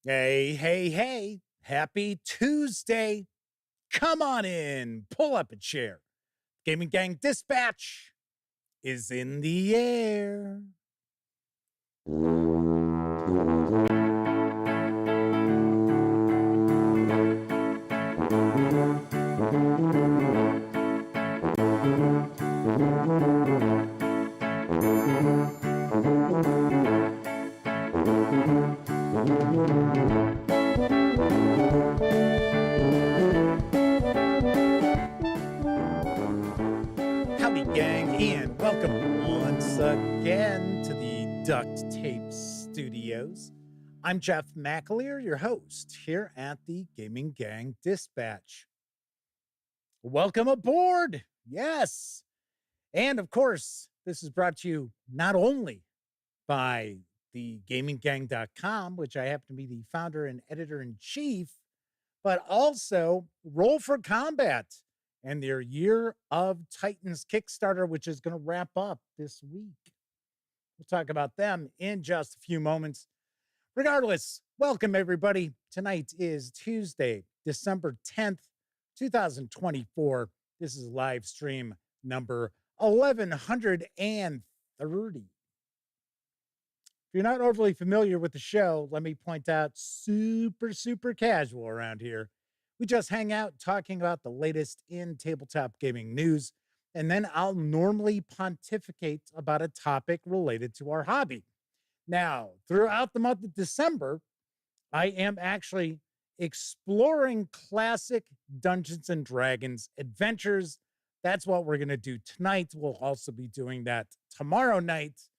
Hey, hey, hey. Happy Tuesday. Come on in. Pull up a chair. Gaming Gang Dispatch is in the air. Howdy, gang, and welcome once again to the Duct Tape Studios. I'm Jeff McAleer, your host here at the Gaming Gang Dispatch. Welcome aboard. Yes. And of course, this is brought to you not only by the gaminggang.com, which I happen to be the founder and editor-in-chief, but also Roll for Combat and their Year of Titans Kickstarter, which is going to wrap up this week. We'll talk about them in just a few moments. Regardless, welcome everybody. Tonight is Tuesday, December 10th, 2024. This is live stream number 1130. If you're not overly familiar with the show, let me point out, super casual around here. We just hang out talking about the latest in tabletop gaming news, and then I'll normally pontificate about a topic related to our hobby. Now, throughout the month of December, I am actually exploring classic Dungeons and Dragons adventures. That's what we're going to do tonight. We'll also be doing that tomorrow night.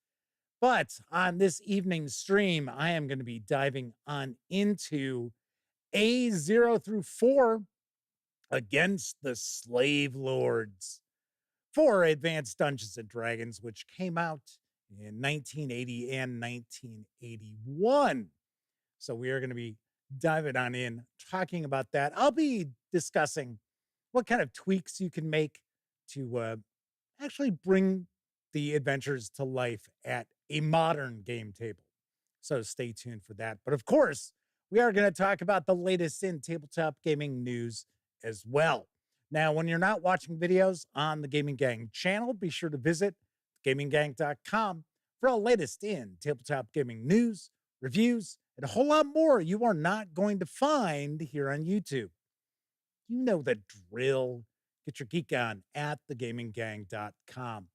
But on this evening's stream, I am going to be diving on into A0 through 4 Against the Slave Lords for Advanced Dungeons and Dragons, which came out in 1980 and 1981. So we are going to be diving on in, talking about that. I'll be discussing what kind of tweaks you can make to actually bring the adventures to life at a modern game table. So stay tuned for that. But of course, we are going to talk about the latest in tabletop gaming news as well. Now, when you're not watching videos on the Gaming Gang channel, be sure to visit gaminggang.com for all latest in tabletop gaming news, reviews, and a whole lot more you are not going to find here on YouTube. You know the drill. Get your geek on at thegaminggang.com.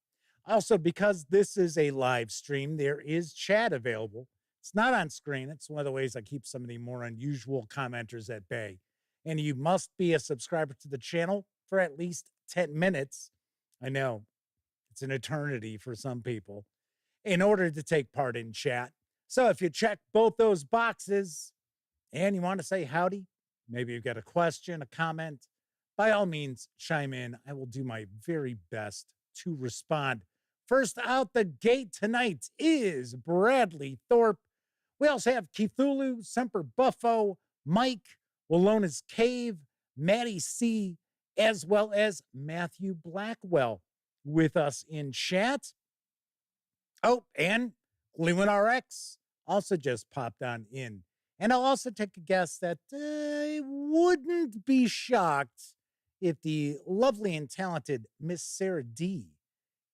Also, because this is a live stream, there is chat available. It's not on screen. It's one of the ways I keep some of the more unusual commenters at bay. And you must be a subscriber to the channel for at least 10 minutes. I know it's an eternity for some people in order to take part in chat. So if you check both those boxes and you want to say howdy, maybe you've got a question, a comment, by all means, chime in. I will do my very best to respond. First out the gate tonight is Bradley Thorpe. We also have Cthulhu, Semper Buffo, Mike, Wallona's Cave, Maddie C., as well as Matthew Blackwell with us in chat. Oh, and Lewin RX also just popped on in. And I'll also take a guess that I wouldn't be shocked if the lovely and talented Miss Sarah D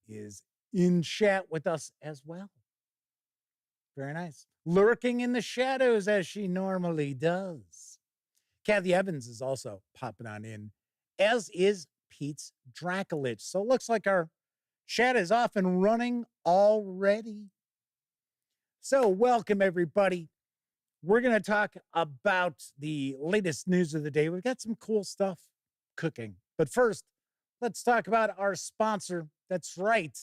is in chat with us as well. Very nice. Lurking in the shadows as she normally does. Kathy Evans is also popping on in, as is Pete's Dracolich. So it looks like our chat is off and running already. So welcome, everybody. We're going to talk about the latest news of the day. We've got some cool stuff cooking. But first, let's talk about our sponsor. That's right.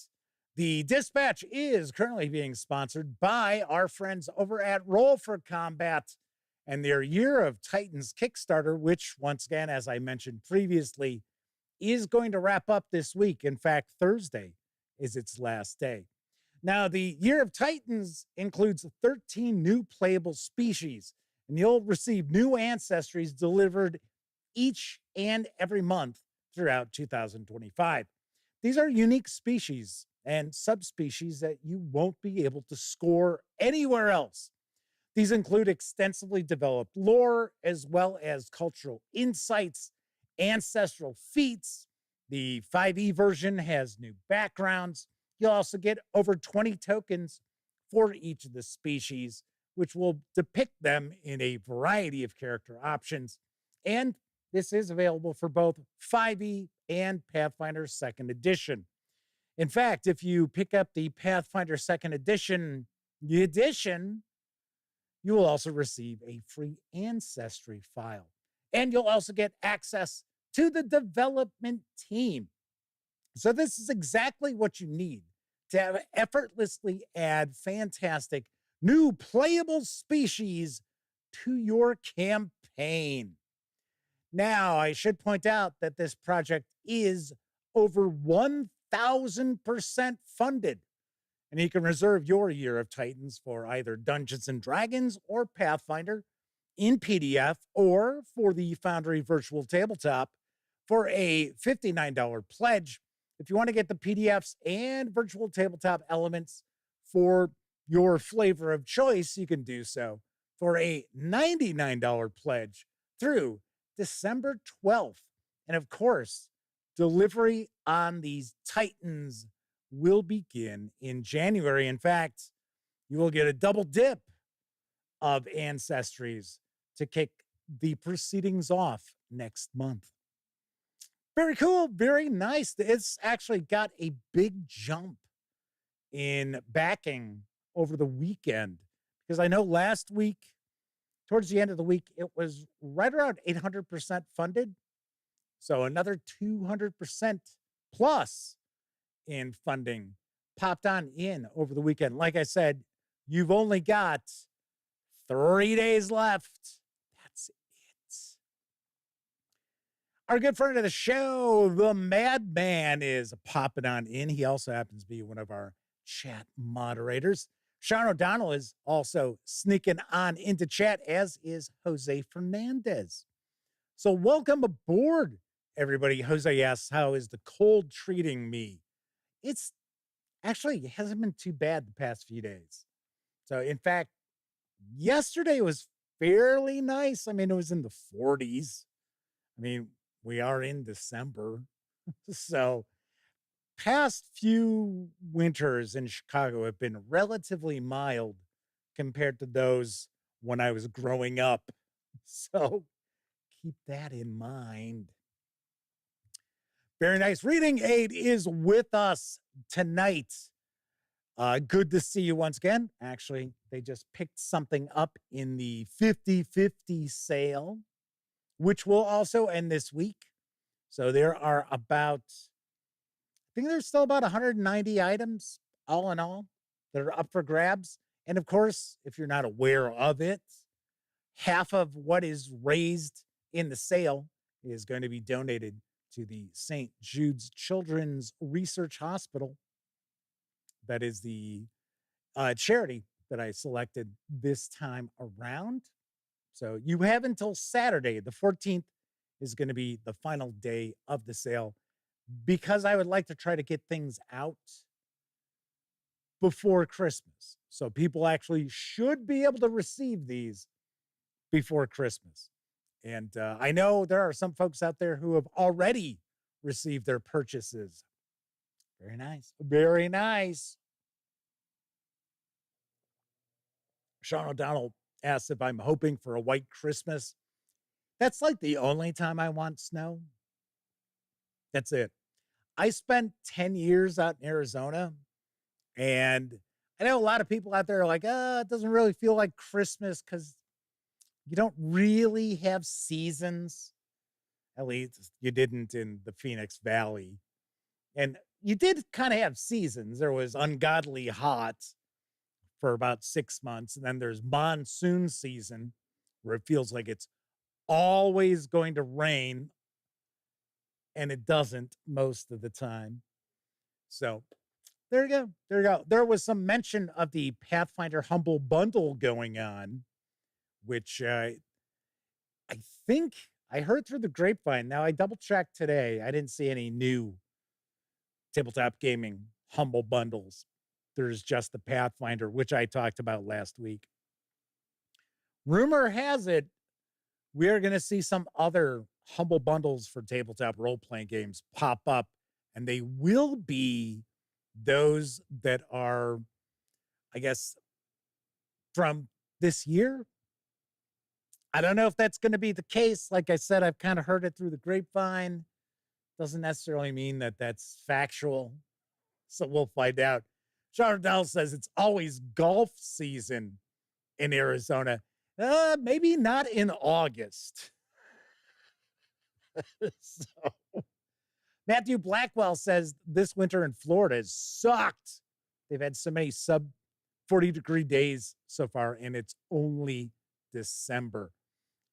The Dispatch is currently being sponsored by our friends over at Roll for Combat and their Year of Titans Kickstarter, which, once again, as I mentioned previously, is going to wrap up this week. In fact, Thursday is its last day. Now, the Year of Titans includes 13 new playable species, and you'll receive new ancestries delivered each and every month throughout 2025. These are unique species and subspecies that you won't be able to score anywhere else. These include extensively developed lore, as well as cultural insights, ancestral feats. The 5e version has new backgrounds. You'll also get over 20 tokens for each of the species, which will depict them in a variety of character options. And this is available for both 5e and Pathfinder 2nd Edition. In fact, if you pick up the Pathfinder 2nd Edition, you will also receive a free ancestry file. And you'll also get access to the development team. So this is exactly what you need to effortlessly add fantastic new playable species to your campaign. Now, I should point out that this project is over 1,000% funded, and you can reserve your Year of Titans for either Dungeons and Dragons or Pathfinder in PDF or for the Foundry Virtual Tabletop for a $59 pledge. If you want to get the PDFs and Virtual Tabletop elements for your flavor of choice, you can do so for a $99 pledge through December 12th. And of course, delivery on these Titans will begin in January. In fact, you will get a double dip of ancestries to kick the proceedings off next month. Very cool, very nice. It's actually got a big jump in backing over the weekend, because I know last week, towards the end of the week, it was right around 800% funded. So another 200% plus in funding popped on in over the weekend. Like I said, you've only got 3 days left. That's it. Our good friend of the show, the Madman, is popping on in. He also happens to be one of our chat moderators. Sean O'Donnell is also sneaking on into chat, as is Jose Fernandez. So welcome aboard, everybody. Jose asks, how is the cold treating me? It's actually, it hasn't been too bad the past few days. So in fact, yesterday was fairly nice. I mean, it was in the 40s. I mean, we are in December. So past few winters in Chicago have been relatively mild compared to those when I was growing up. So keep that in mind. Very nice. Reading Aid is with us tonight. Good to see you once again. Actually, they just picked something up in the 50/50 sale, which will also end this week. So there are about, I think there's still about 190 items all in all that are up for grabs. And of course, if you're not aware of it, half of what is raised in the sale is going to be donated to the St. Jude's Children's Research Hospital. That is the charity that I selected this time around. So you have until Saturday, the 14th, is going to be the final day of the sale, because I would like to try to get things out before Christmas. So people actually should be able to receive these before Christmas. And I know there are some folks out there who have already received their purchases. Very nice. Very nice. Sean O'Donnell asks if I'm hoping for a white Christmas. That's like the only time I want snow. That's it. I spent 10 years out in Arizona, and I know a lot of people out there are like, it doesn't really feel like Christmas because you don't really have seasons. At least you didn't in the Phoenix Valley. And you did kind of have seasons. There was ungodly hot for about 6 months, and then there's monsoon season where it feels like it's always going to rain, and it doesn't most of the time. So there you go. There you go. There was some mention of the Pathfinder Humble Bundle going on, which I think I heard through the grapevine. Now, I double-checked today. I didn't see any new tabletop gaming Humble Bundles. There's just the Pathfinder, which I talked about last week. rumor has it we are going to see some other humble bundles for tabletop role-playing games pop up, and they will be those that are, I guess, from this year. I don't know if that's going to be the case. Like I said, I've kind of heard it through the grapevine. Doesn't necessarily mean that that's factual. So we'll find out. Chardell says it's always golf season in Arizona. Maybe not in August. So Matthew Blackwell says this winter in Florida has sucked. They've had so many sub 40-degree days so far, and it's only December.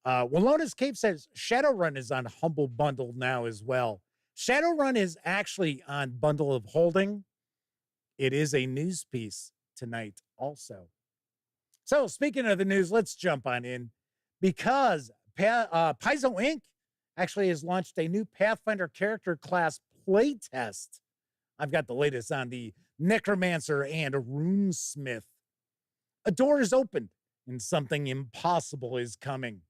Walona's Cape says Shadowrun is on Humble Bundle now as well. Shadowrun is actually on Bundle of Holding. It is a news piece tonight also. So speaking of the news, let's jump on in because Paizo Inc. actually has launched a new Pathfinder character class playtest. I've got the latest on the Necromancer and Runesmith. A door is opened and something impossible is coming.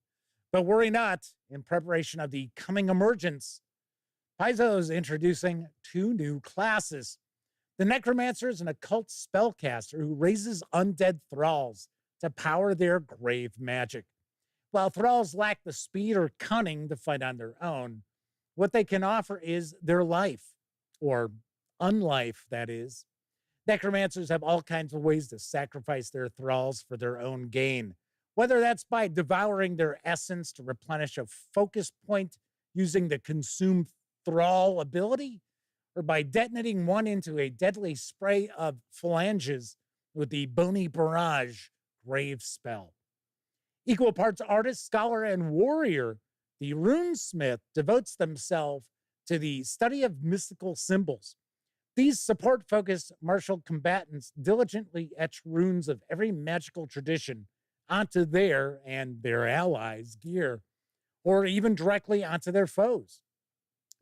But worry not, in preparation of the coming emergence, Paizo is introducing 2 new classes. The Necromancer is an occult spellcaster who raises undead thralls to power their grave magic. While thralls lack the speed or cunning to fight on their own, what they can offer is their life, or unlife, that is. Necromancers have all kinds of ways to sacrifice their thralls for their own gain, whether that's by devouring their essence to replenish a focus point using the consume thrall ability, or by detonating one into a deadly spray of phalanges with the Bony Barrage grave spell. Equal parts artist, scholar, and warrior, the Runesmith devotes themselves to the study of mystical symbols. These support-focused martial combatants diligently etch runes of every magical tradition onto their and their allies' gear, or even directly onto their foes.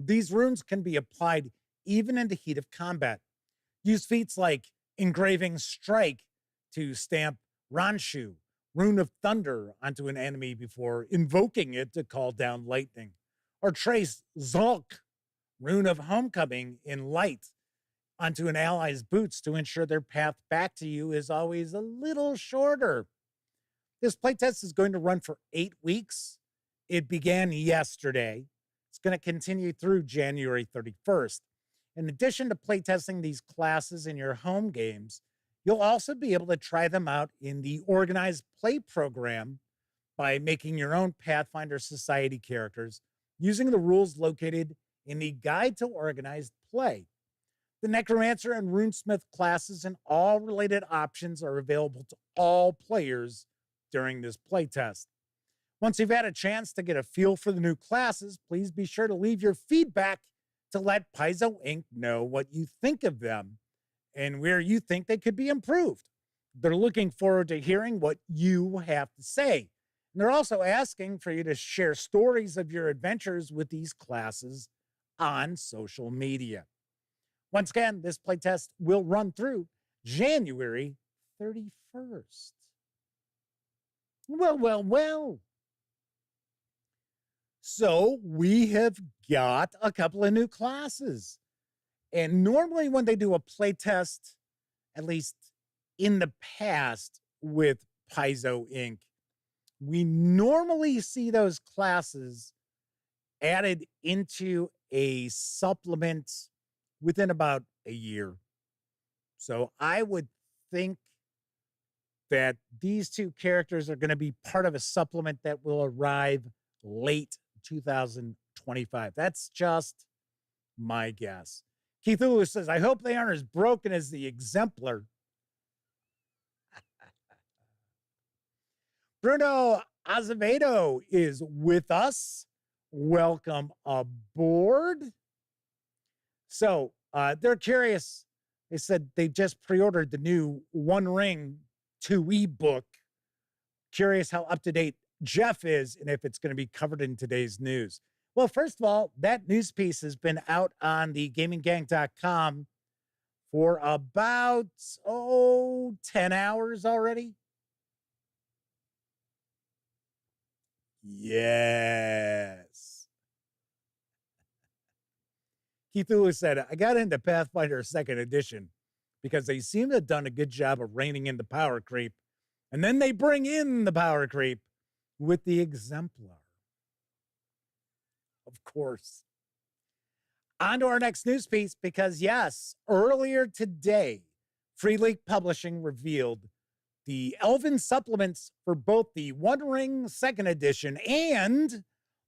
These runes can be applied even in the heat of combat. Use feats like engraving Strike to stamp Ranshu, Rune of Thunder, onto an enemy before invoking it to call down lightning, or trace Zolk, Rune of Homecoming, in light onto an ally's boots to ensure their path back to you is always a little shorter. This playtest is going to run for 8 weeks. It began yesterday. It's going to continue through January 31st. In addition to playtesting these classes in your home games, you'll also be able to try them out in the organized play program by making your own Pathfinder Society characters using the rules located in the Guide to Organized Play. The Necromancer and Runesmith classes and all related options are available to all players during this playtest. Once you've had a chance to get a feel for the new classes, please be sure to leave your feedback to let Paizo Inc. know what you think of them and where you think they could be improved. They're looking forward to hearing what you have to say. And they're also asking for you to share stories of your adventures with these classes on social media. Once again, this playtest will run through January 31st. Well. So we have got a couple of new classes. And normally when they do a playtest, at least in the past with Paizo Inc., we normally see those classes added into a supplement within about a year. So I would think that these 2 characters are going to be part of a supplement that will arrive late 2025. That's just my guess. Keith Ulu says, I hope they aren't as broken as the Exemplar. Bruno Azevedo is with us. Welcome aboard. So they're curious. They said they just pre-ordered the new One Ring 2 ebook. Curious how up-to-date Jeff is and if it's going to be covered in today's news. Well, first of all, that news piece has been out on the gaminggang.com for about, 10 hours already. Yes. Cthulhu said, I got into Pathfinder 2nd edition because they seem to have done a good job of reining in the power creep. And then they bring in the power creep with the exemplar. Of course. On to our next news piece, because yes, earlier today, Free League Publishing revealed the Elven supplements for both the One Ring 2nd edition and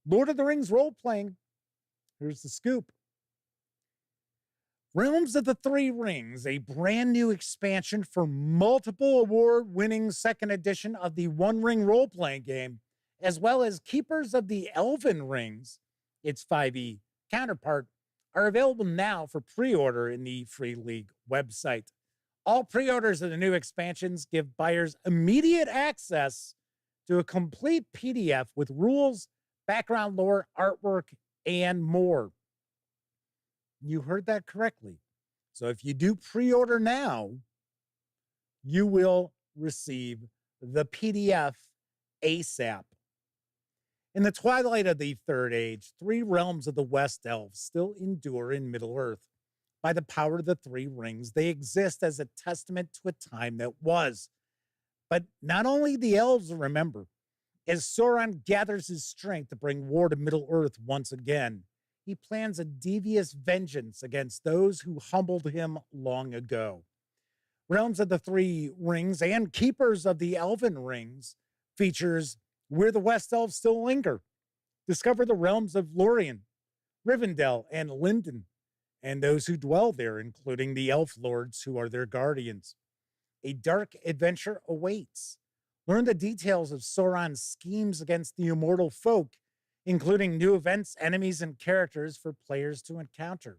Lord of the Rings role-playing. Here's the scoop. Realms of the Three Rings, a brand new expansion for multiple award-winning 2nd edition of the One Ring role-playing game, as well as Keepers of the Elven Rings, its 5e counterpart, are available now for pre-order in the Free League website. All pre-orders of the new expansions give buyers immediate access to a complete PDF with rules, background lore, artwork, and more. You heard that correctly. So if you do pre-order now, you will receive the PDF ASAP. In the twilight of the Third Age, 3 realms of the West Elves still endure in Middle-earth. By the power of the 3 rings, they exist as a testament to a time that was. But not only the elves remember. As Sauron gathers his strength to bring war to Middle-earth once again, he plans a devious vengeance against those who humbled him long ago. Realms of the Three Rings and Keepers of the Elven Rings features Where the West Elves Still Linger. Discover the realms of Lorien, Rivendell, and Lindon, and those who dwell there, including the elf lords who are their guardians. A dark adventure awaits. Learn the details of Sauron's schemes against the immortal folk, including new events, enemies, and characters for players to encounter.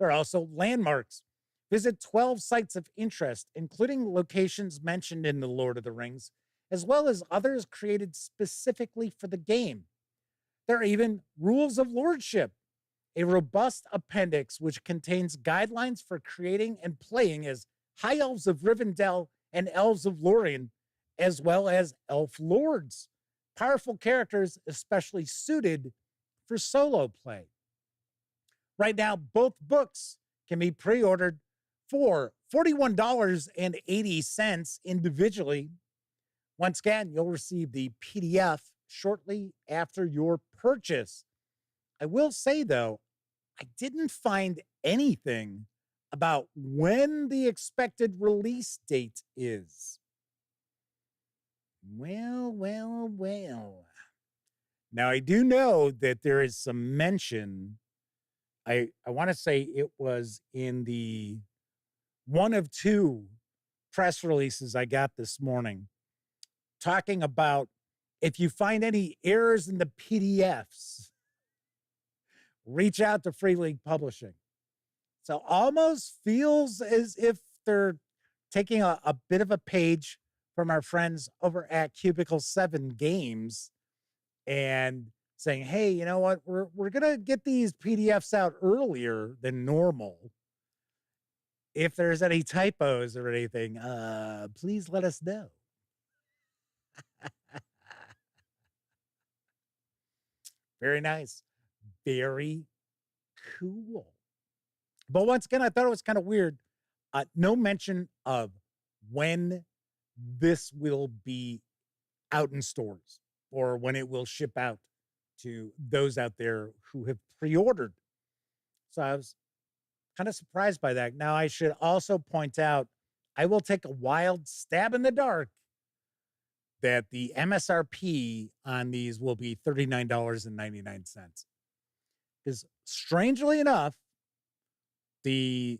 There are also landmarks. Visit 12 sites of interest, including locations mentioned in The Lord of the Rings, as well as others created specifically for the game. There are even rules of lordship, a robust appendix which contains guidelines for creating and playing as High Elves of Rivendell and Elves of Lorien, as well as Elf Lords, powerful characters especially suited for solo play. Right now, both books can be pre-ordered for $41.80 individually. Once again, you'll receive the PDF shortly after your purchase. I will say, though, I didn't find anything about when the expected release date is. Well. Now, I do know that there is some mention. I want to say it was in the one of 2 press releases I got this morning talking about if you find any errors in the PDFs, reach out to Free League Publishing. So almost feels as if they're taking a bit of a page from our friends over at Cubicle 7 Games and saying, hey, you know what? We're going to get these PDFs out earlier than normal. If there's any typos or anything, please let us know. Very nice. Very cool. But once again, I thought it was kind of weird. No mention of when this will be out in stores or when it will ship out to those out there who have pre-ordered. So I was kind of surprised by that. Now, I should also point out, I will take a wild stab in the dark that the MSRP on these will be $39.99. Because strangely enough, the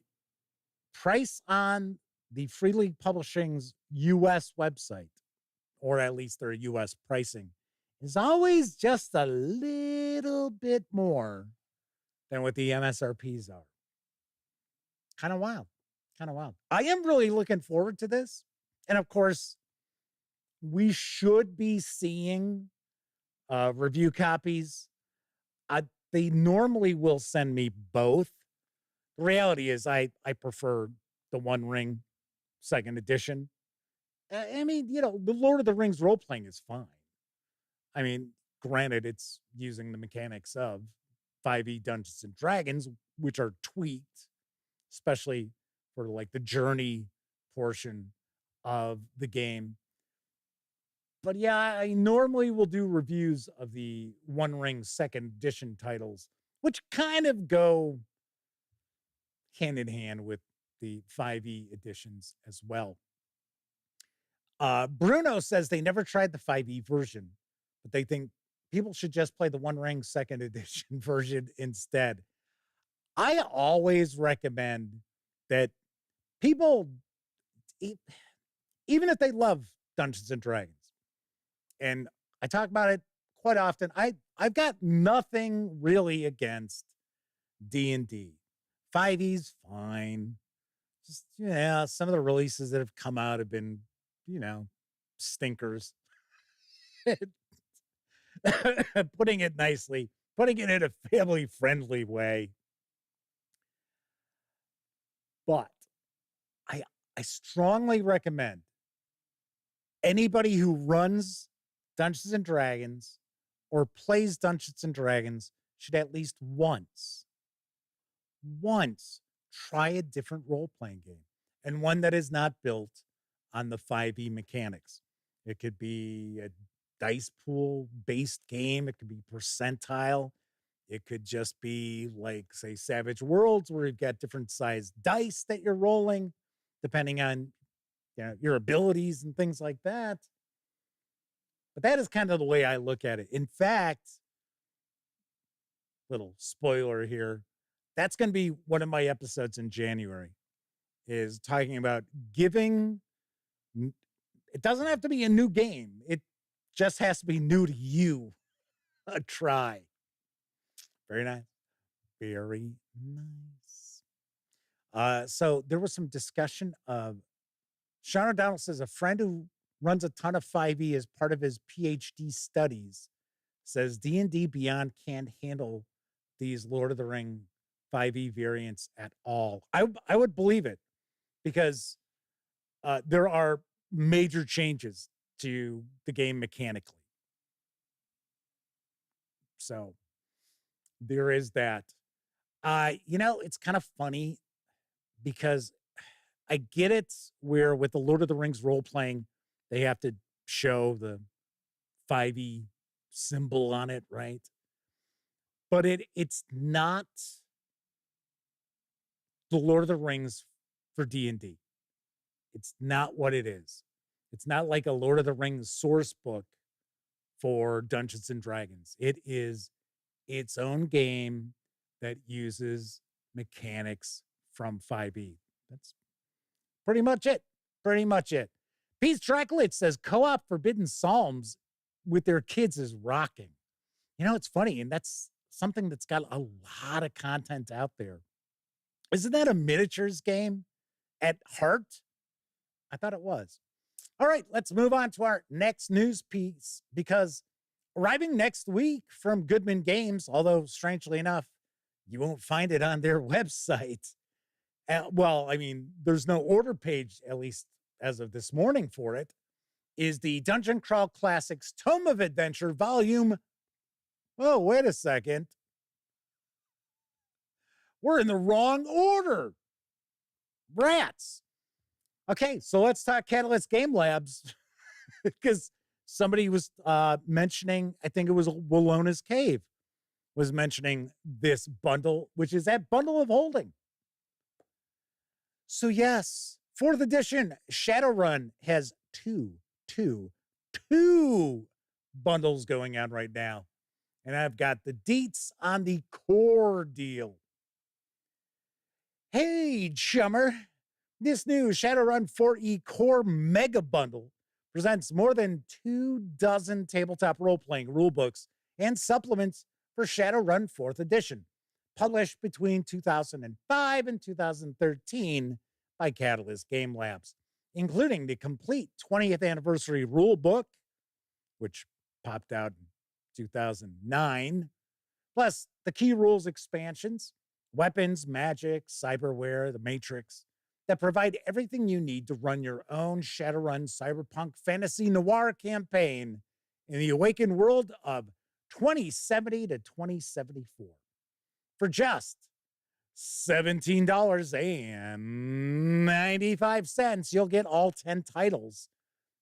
price on the Free League Publishing's US website, or at least their US pricing, is always just a little bit more than what the MSRPs are. Kind of wild. I am really looking forward to this. And of course, we should be seeing review copies. They normally will send me both. The reality is I prefer the One Ring 2nd edition. I mean, the Lord of the Rings role-playing is fine. I mean, Granted, it's using the mechanics of 5e Dungeons and Dragons, which are tweaked, especially for like the journey portion of the game. But yeah, I normally will do reviews of the One Ring second edition titles, which kind of go hand in hand with the 5e editions as well. Bruno says they never tried the 5e version, but they think people should just play the One Ring second edition version instead. I always recommend that people, even if they love Dungeons and Dragons, and I talk about it quite often, I've got nothing really against D&D. 5e's fine. Just, yeah, some of the releases that have come out have been, stinkers. Putting it nicely, putting it in a family-friendly way. But I strongly recommend anybody who runs Dungeons and Dragons or plays Dungeons and Dragons should at least once try a different role-playing game, and one that is not built on the 5e mechanics. It could be a dice pool based game. It could be percentile. It could just be like, say, Savage Worlds, where you've got different sized dice that you're rolling, depending on your abilities and things like that. But that is kind of the way I look at it. In fact, little spoiler here, that's going to be one of my episodes in January, is talking about giving, it doesn't have to be a new game. It just has to be new to you, a try. Very nice. Very nice. So there was some discussion of, Sean O'Donnell says a friend who runs a ton of 5e as part of his PhD studies says D&D Beyond can't handle these Lord of the Ring 5e variants at all. I would believe it, because there are major changes to the game mechanically. So there is that. It's kind of funny because I get it where with the Lord of the Rings role playing, they have to show the 5e symbol on it, right? But it's not the Lord of the Rings for D&D. It's not what it is. It's not like a Lord of the Rings source book for Dungeons and Dragons. It is its own game that uses mechanics from 5e. That's pretty much it. Pretty much it. Pete's Tracklet says co-op Forbidden Psalms with their kids is rocking. It's funny, and that's something that's got a lot of content out there. Isn't that a miniatures game at heart? I thought it was. All right, let's move on to our next news piece, because arriving next week from Goodman Games, although strangely enough, you won't find it on their website. There's no order page, at least as of this morning, for it, is the Dungeon Crawl Classics Tome of Adventure Volume. Oh, wait a second. We're in the wrong order. Rats. Okay, so let's talk Catalyst Game Labs, because somebody was mentioning, I think it was Wallona's Cave, was mentioning this bundle, which is that bundle of holding. So yes, 4th edition Shadowrun has two bundles going on right now. And I've got the deets on the core deal. Hey, chummer. This new Shadowrun 4E Core Mega Bundle presents more than 24 tabletop role-playing rulebooks and supplements for Shadowrun 4th edition, published between 2005 and 2013 by Catalyst Game Labs, including the complete 20th anniversary rulebook, which popped out in 2009, plus the key rules expansions, weapons, magic, cyberware, the Matrix, that provide everything you need to run your own Shadowrun cyberpunk fantasy noir campaign in the awakened world of 2070 to 2074. For just $17.95, you'll get all 10 titles.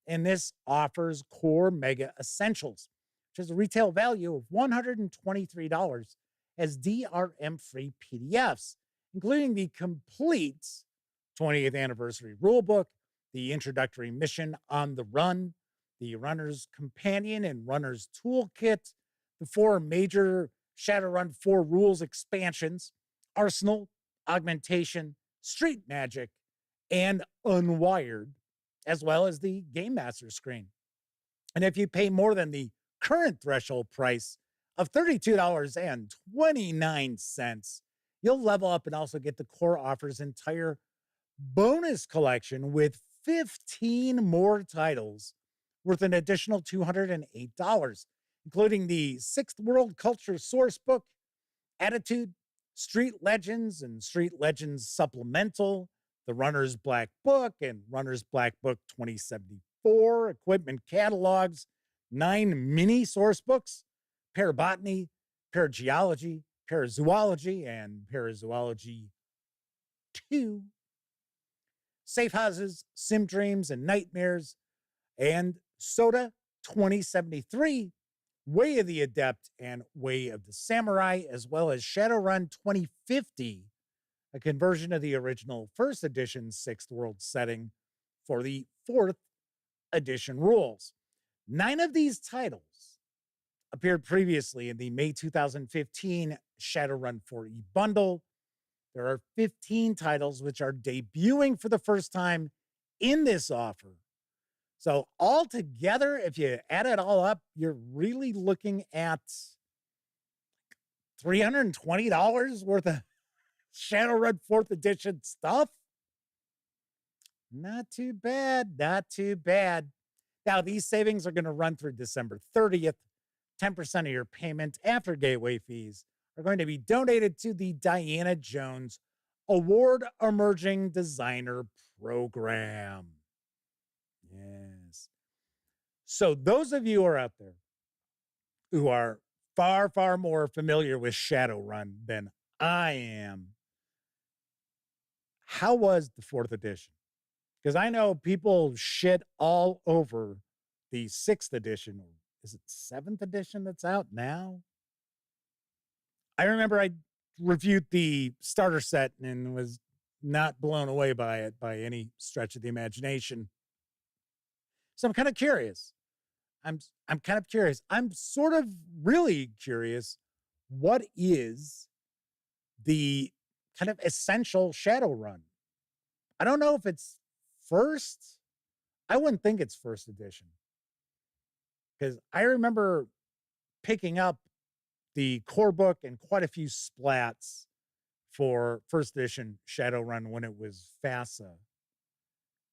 And this offers Core Mega Essentials, which has a retail value of $123 as DRM free PDFs, including the complete 20th anniversary rulebook, the introductory mission On the Run, the Runner's Companion and Runner's Toolkit, the 4 major Shadowrun 4 rules expansions, Arsenal, Augmentation, Street Magic, and Unwired, as well as the Game Master screen. And if you pay more than the current threshold price of $32.29, you'll level up and also get the Core Offers entire bonus collection with 15 more titles worth an additional $208, including the Sixth World Culture Sourcebook, Attitude, Street Legends and Street Legends Supplemental, the Runner's Black Book and Runner's Black Book 2074, equipment catalogs, 9 mini source books, Parabotany, Parageology, Parazoology, and Parazoology 2, Safe Houses, Sim Dreams and Nightmares, and Soda 2073, Way of the Adept and Way of the Samurai, as well as Shadowrun 2050, a conversion of the original first edition Sixth World setting for the 4th edition rules. 9 of these titles appeared previously in the May 2015 Shadowrun 4E bundle. There are 15 titles which are debuting for the first time in this offer. So altogether, if you add it all up, you're really looking at $320 worth of Shadowrun 4th edition stuff. Not too bad, not too bad. Now, these savings are going to run through December 30th. 10% of your payment after gateway fees are going to be donated to the Diana Jones Award Emerging Designer Program. Yes. So those of you who are out there who are far, far more familiar with Shadowrun than I am, how was the 4th edition? Because I know people shit all over the 6th edition. Is it 7th edition that's out now? I remember I reviewed the starter set and was not blown away by it by any stretch of the imagination. So I'm kind of curious. I'm kind of curious. I'm sort of really curious. What is the kind of essential Shadowrun? I don't know if it's first. I wouldn't think it's first edition, because I remember picking up the core book and quite a few splats for first edition Shadowrun when it was FASA.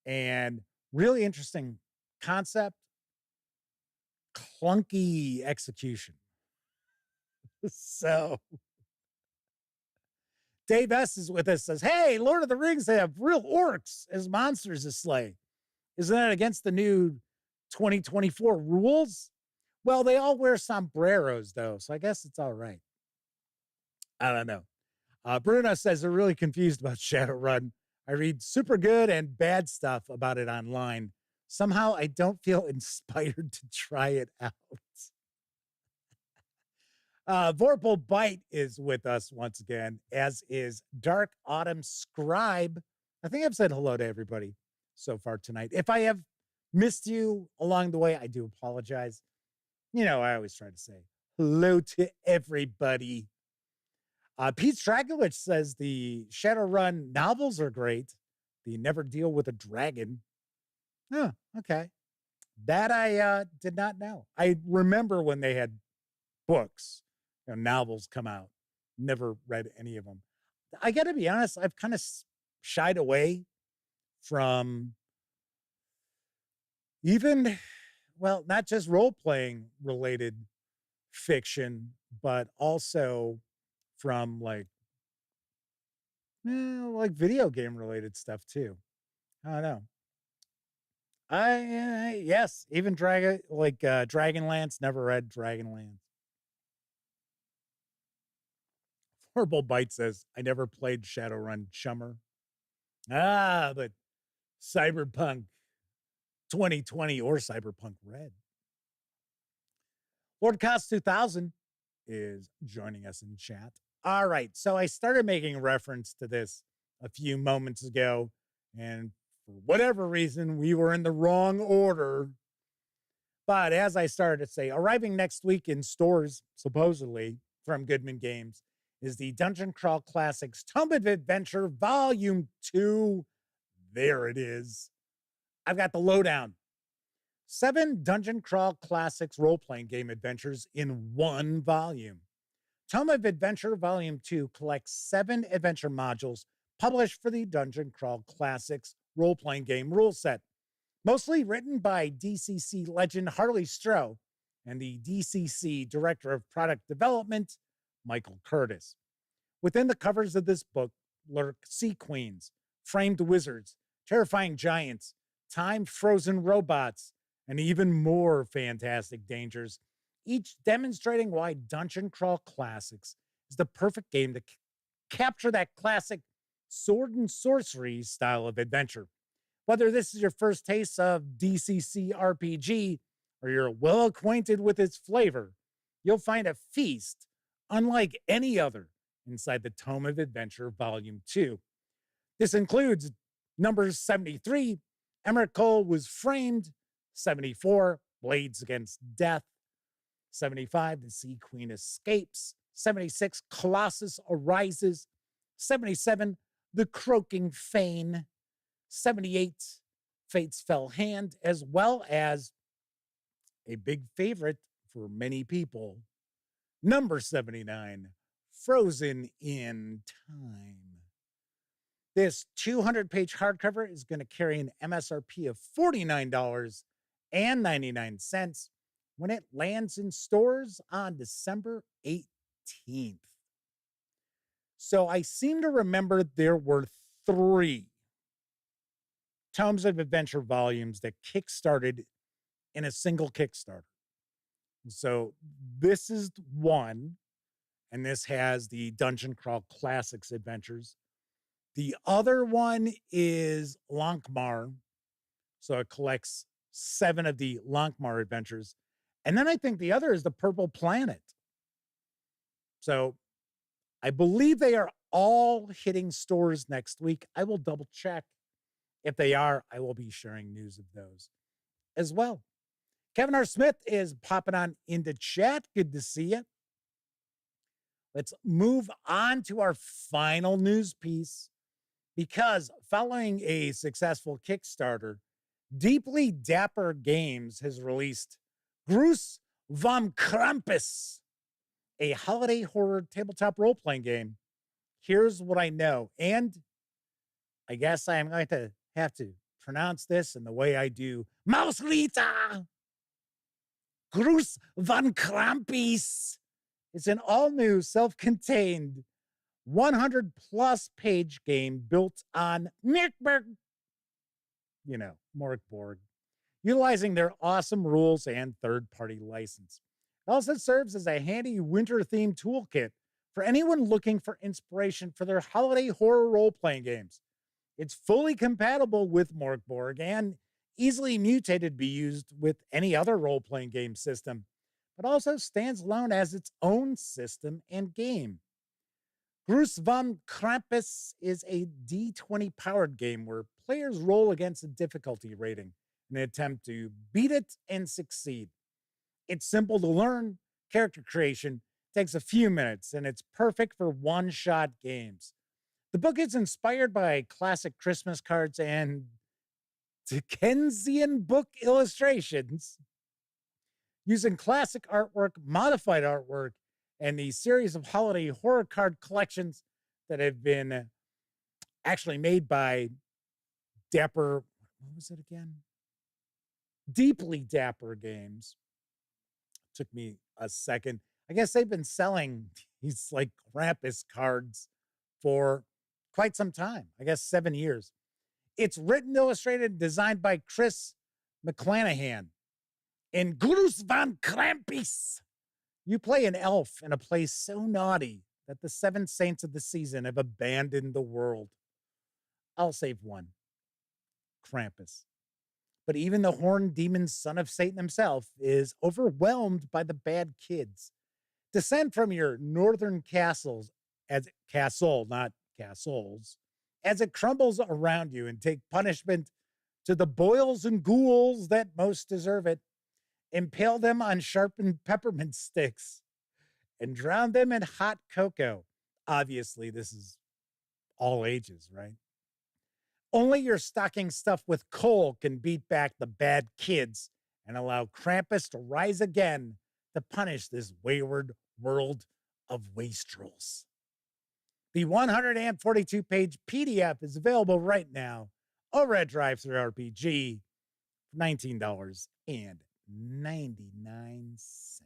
And really interesting concept, clunky execution. So Dave S is with us, says, hey, Lord of the Rings, they have real orcs as monsters to slay. Isn't that against the new 2024 rules? Well, they all wear sombreros, though, so I guess it's all right. I don't know. Bruno says they're really confused about Shadowrun. I read super good and bad stuff about it online. Somehow I don't feel inspired to try it out. Vorpal Bite is with us once again, as is Dark Autumn Scribe. I think I've said hello to everybody so far tonight. If I have missed you along the way, I do apologize. You know, I always try to say hello to everybody. Pete Stragowicz says the Shadowrun novels are great. The Never Deal with a Dragon. Oh, okay. That I did not know. I remember when they had books, novels come out. Never read any of them. I got to be honest, I've kind of shied away from even, well, not just role-playing related fiction, but also from like video game related stuff too. I don't know. Yes, even Dragonlance, never read Dragonlance. Horrible Bite says, I never played Shadowrun Chummer. But Cyberpunk 2020 or Cyberpunk Red. Lord Cost 2000 is joining us in chat. All right, so I started making reference to this a few moments ago, and for whatever reason, we were in the wrong order. But as I started to say, arriving next week in stores, supposedly, from Goodman Games, is the Dungeon Crawl Classics Tome of Adventure Volume 2. There it is. I've got the lowdown. 7 Dungeon Crawl Classics role-playing game adventures in one volume. Tome of Adventure Volume 2 collects 7 adventure modules published for the Dungeon Crawl Classics role-playing game rule set, mostly written by DCC legend Harley Stroh and the DCC Director of Product Development, Michael Curtis. Within the covers of this book lurk sea queens, framed wizards, terrifying giants, time-frozen robots, and even more fantastic dangers, each demonstrating why Dungeon Crawl Classics is the perfect game to capture that classic sword and sorcery style of adventure. Whether this is your first taste of DCC RPG or you're well acquainted with its flavor, you'll find a feast unlike any other inside the Tome of Adventure Volume 2. This includes numbers 73, Emrakul was framed, 74, Blades Against Death, 75, The Sea Queen Escapes, 76, Colossus Arises, 77, The Croaking Fane, 78, Fate's Fell Hand, as well as a big favorite for many people, number 79, Frozen in Time. This 200-page hardcover is going to carry an MSRP of $49.99 when it lands in stores on December 18th. So I seem to remember there were 3 Tomes of Adventure volumes that kickstarted in a single Kickstarter. So this is one, and this has the Dungeon Crawl Classics adventures. The other one is Lankmar. So it collects 7 of the Lankmar adventures. And then I think the other is the Purple Planet. So I believe they are all hitting stores next week. I will double check. If they are, I will be sharing news of those as well. Kevin R. Smith is popping on into chat. Good to see you. Let's move on to our final news piece, because following a successful Kickstarter, Deeply Dapper Games has released Gruß vom Krampus, a holiday horror tabletop role-playing game. Here's what I know, and I guess I'm going to have to pronounce this in the way I do. Mausrita! Gruß von Krampus. It's an all-new, self-contained, 100-plus page game built on Morkborg, utilizing their awesome rules and third-party license. It also serves as a handy winter-themed toolkit for anyone looking for inspiration for their holiday horror role-playing games. It's fully compatible with Morkborg and easily mutated to be used with any other role-playing game system, but also stands alone as its own system and game. Gruß von Krampus is a D20-powered game where players roll against a difficulty rating in an attempt to beat it and succeed. It's simple to learn, character creation takes a few minutes, and it's perfect for one-shot games. The book is inspired by classic Christmas cards and Dickensian book illustrations, using classic artwork, modified artwork, and the series of holiday horror card collections that have been actually made by Dapper, what was it again? Deeply Dapper Games. Took me a second. I guess they've been selling these like Krampus cards for quite some time. I guess 7 years. It's written, illustrated, designed by Chris McClanahan. In Gruß von Krampus, you play an elf in a place so naughty that the seven saints of the season have abandoned the world. I'll save one, Krampus. But even the horned demon son of Satan himself is overwhelmed by the bad kids. Descend from your northern castles as castle, not castles, as it crumbles around you and take punishment to the boils and ghouls that most deserve it. Impale them on sharpened peppermint sticks and drown them in hot cocoa. Obviously, this is all ages, right? Only your stocking stuffed with coal can beat back the bad kids and allow Krampus to rise again to punish this wayward world of wastrels. The 142-page PDF is available right now over at Drive-Thru RPG for $19.99.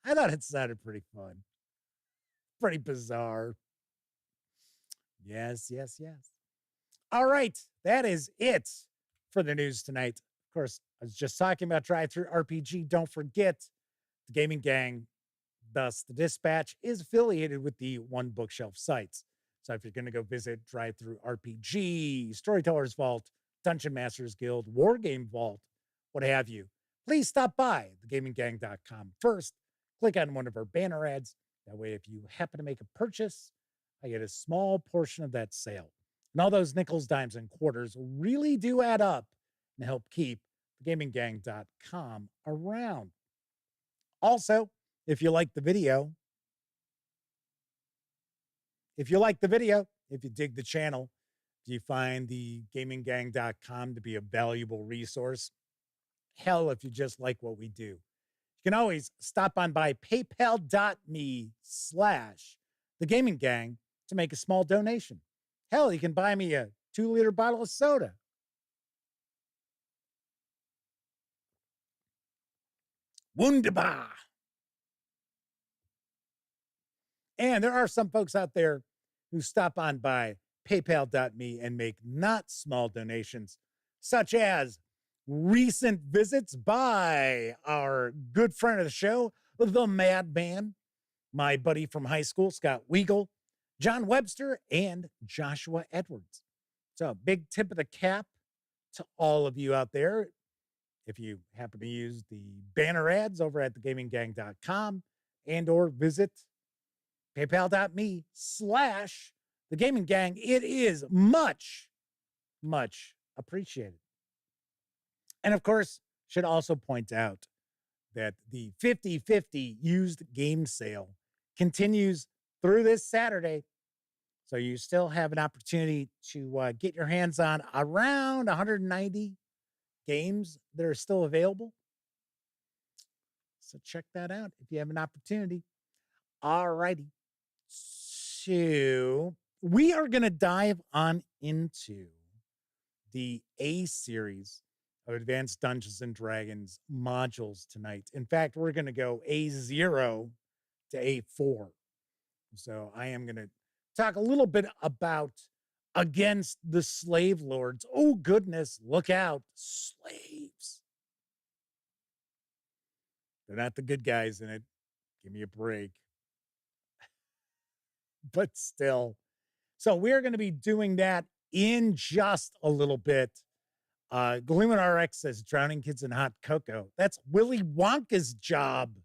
I thought it sounded pretty fun. Pretty bizarre. Yes, yes, yes. All right, that is it for the news tonight. Of course, I was just talking about Drive-Thru RPG. Don't forget, the Gaming Gang, thus the Dispatch, is affiliated with the One Bookshelf sites. So if you're going to go visit Drive-Thru RPG, Storytellers Vault, Dungeon Masters Guild, Wargame Vault, what have you, please stop by thegaminggang.com first. Click on one of our banner ads. That way, if you happen to make a purchase, I get a small portion of that sale. And all those nickels, dimes, and quarters really do add up and help keep thegaminggang.com around. Also, if you like the video, if you dig the channel, if you find the gaminggang.com to be a valuable resource, hell, if you just like what we do, you can always stop on by paypal.me/thegaminggang to make a small donation. Hell, you can buy me a 2-liter bottle of soda. Wunderbar. And there are some folks out there who stop on by paypal.me and make not small donations, such as recent visits by our good friend of the show, the Madman, my buddy from high school, Scott Weigel, John Webster, and Joshua Edwards. So big tip of the cap to all of you out there. If you happen to use the banner ads over at thegaminggang.com and or visit paypal.me/thegaminggang, it is much, much appreciated. And of course, should also point out that the 50/50 used game sale continues through this Saturday. So you still have an opportunity to get your hands on around 190 games that are still available. So check that out if you have an opportunity. All righty. So we are going to dive on into the A series of Advanced Dungeons and Dragons modules tonight. In fact, we're going to go A0 to A4. So I am going to talk a little bit about Against the Slave Lords. Oh, goodness, look out, slaves. They're not the good guys in it. Give me a break. But still. So we're going to be doing that in just a little bit. Gloom and RX says drowning kids in hot cocoa. That's Willy Wonka's job.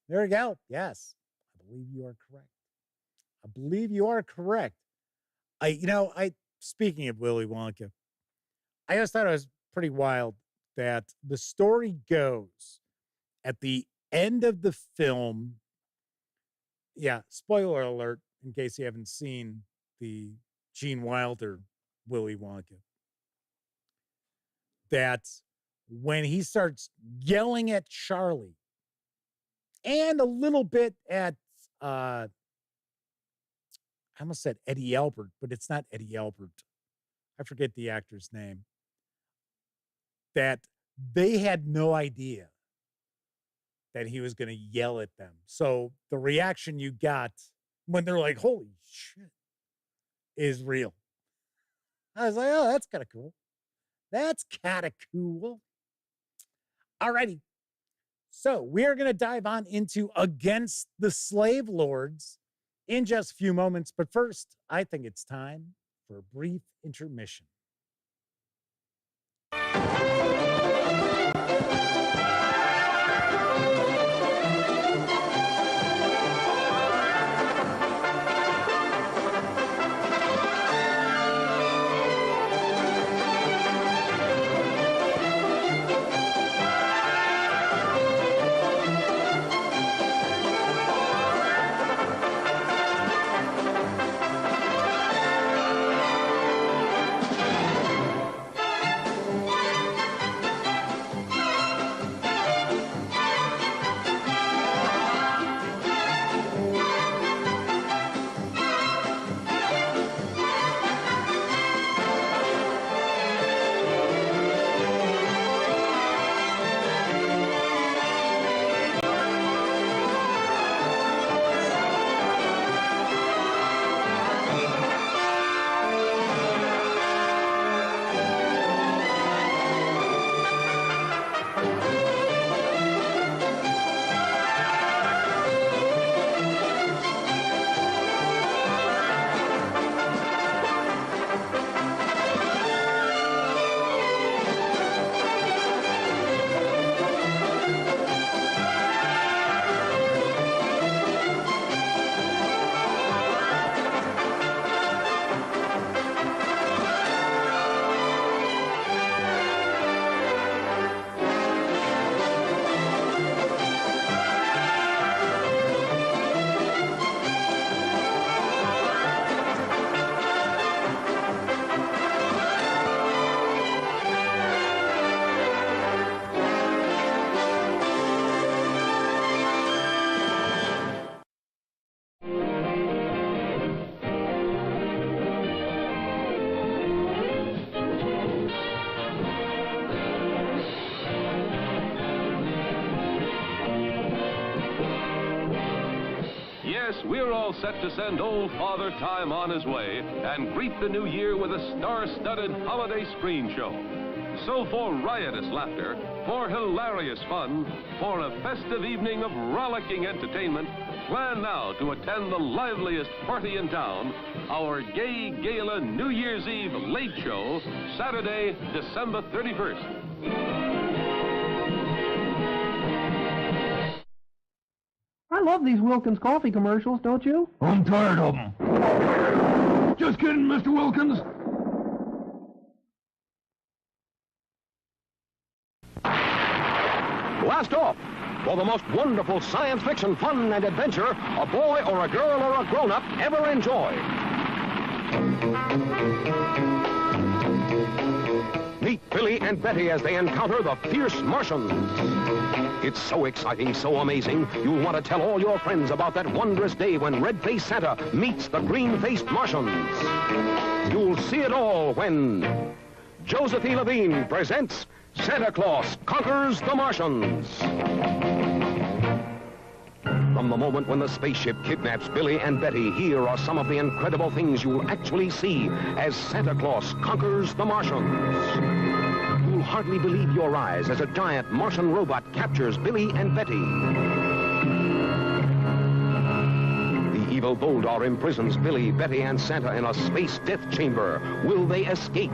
There you go. Yes, I believe you are correct. Speaking of Willy Wonka, I just thought it was pretty wild that the story goes at the end of the film. Yeah, spoiler alert in case you haven't seen the Gene Wilder Willy Wonka. That when he starts yelling at Charlie and a little bit at, I almost said Eddie Albert, but it's not Eddie Albert. I forget the actor's name. That they had no idea that he was going to yell at them. So the reaction you got when they're like, holy shit, is real. I was like, oh, that's kind of cool. That's kind of cool. Alrighty. So we're going to dive on into Against the Slave Lords in just a few moments. But first, I think it's time for a brief intermission. We're all set to send old Father Time on his way and greet the new year with a star-studded holiday screen show. So for riotous laughter, for hilarious fun, for a festive evening of rollicking entertainment, plan now to attend the liveliest party in town, our Gay Gala New Year's Eve late show, Saturday, December 31st. I love these Wilkins coffee commercials, don't you? I'm tired of them. Just kidding, Mr. Wilkins. Blast off! For the most wonderful science fiction fun and adventure a boy or a girl or a grown-up ever enjoyed. Meet Billy and Betty as they encounter the fierce Martians. It's so exciting, so amazing, you'll want to tell all your friends about that wondrous day when red-faced Santa meets the green-faced Martians. You'll see it all when Joseph E. Levine presents Santa Claus Conquers the Martians. From the moment when the spaceship kidnaps Billy and Betty, here are some of the incredible things you'll actually see as Santa Claus conquers the Martians. You'll hardly believe your eyes as a giant Martian robot captures Billy and Betty. The evil Boldar imprisons Billy, Betty, and Santa in a space death chamber. Will they escape?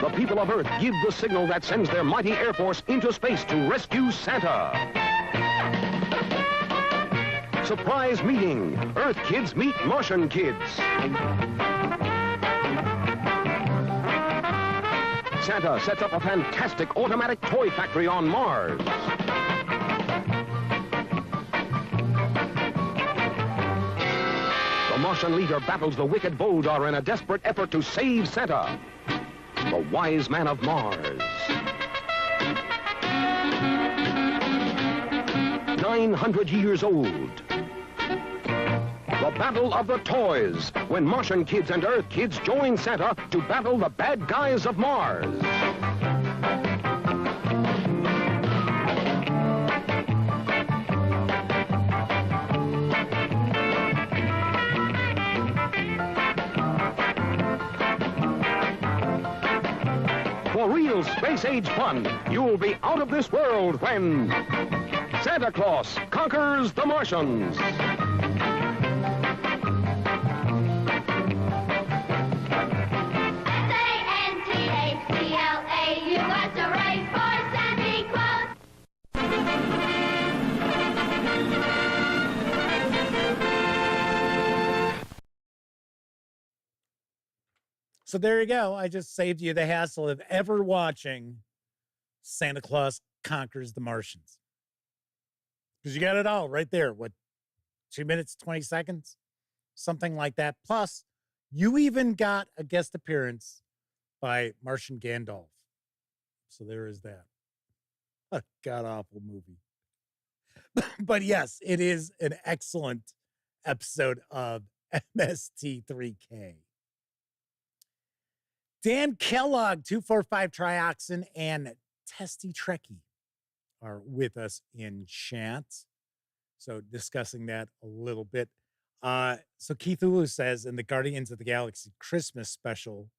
The people of Earth give the signal that sends their mighty Air Force into space to rescue Santa. Surprise meeting. Earth kids meet Martian kids. Santa sets up a fantastic automatic toy factory on Mars. The Martian leader battles the wicked Boldar in a desperate effort to save Santa. The Wise Man of Mars. 900 years old. The Battle of the Toys, when Martian kids and Earth kids join Santa to battle the bad guys of Mars. real space-age fun. You'll be out of this world when Santa Claus conquers the Martians. SANTACLAUS, hooray for Santa Claus! So there you go. I just saved you the hassle of ever watching Santa Claus Conquers the Martians. Because you got it all right there. What, 2 minutes, 20 seconds? Something like that. Plus, you even got a guest appearance by Martian Gandalf. So there is that. A god-awful movie. But yes, it is an excellent episode of MST3K. Dan Kellogg, 245-Trioxin, and Testy Trekkie are with us in chat. So discussing that a little bit. So Keith Ulu says in the Guardians of the Galaxy Christmas special,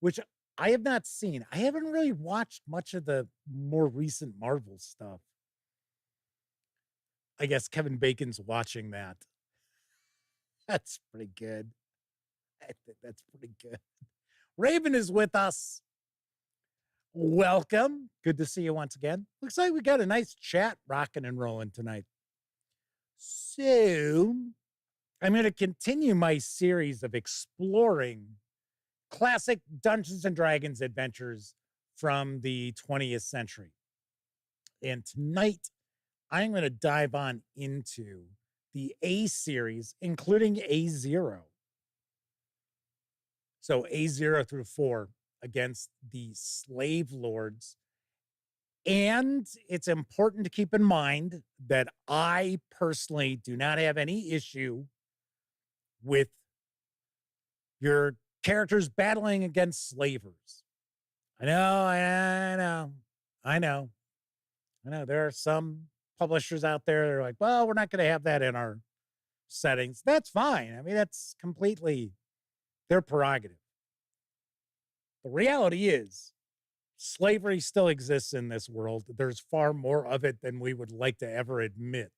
which I have not seen. I haven't really watched much of the more recent Marvel stuff. I guess Kevin Bacon's watching that. That's pretty good. I think that's pretty good. Raven is with us. Welcome. Good to see you once again. Looks like we got a nice chat rocking and rolling tonight. So I'm going to continue my series of exploring classic Dungeons and Dragons adventures from the 20th century. And tonight, I'm going to dive on into the A series, including A0. So A0 through 4 against the slave lords. And it's important to keep in mind that I personally do not have any issue with your characters battling against slavers. I know. There are some publishers out there that are like, well, we're not going to have that in our settings. That's fine. I mean, that's completely their prerogative. The reality is, slavery still exists in this world. There's far more of it than we would like to ever admit.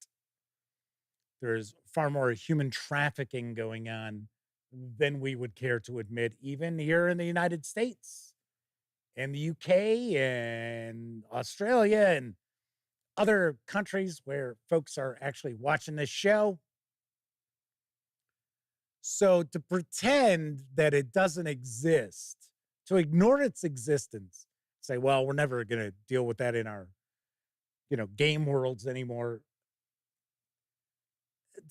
There's far more human trafficking going on than we would care to admit, even here in the United States and the UK and Australia and other countries where folks are actually watching this show. So to pretend that it doesn't exist, to ignore its existence, say, well, we're never going to deal with that in our, game worlds anymore,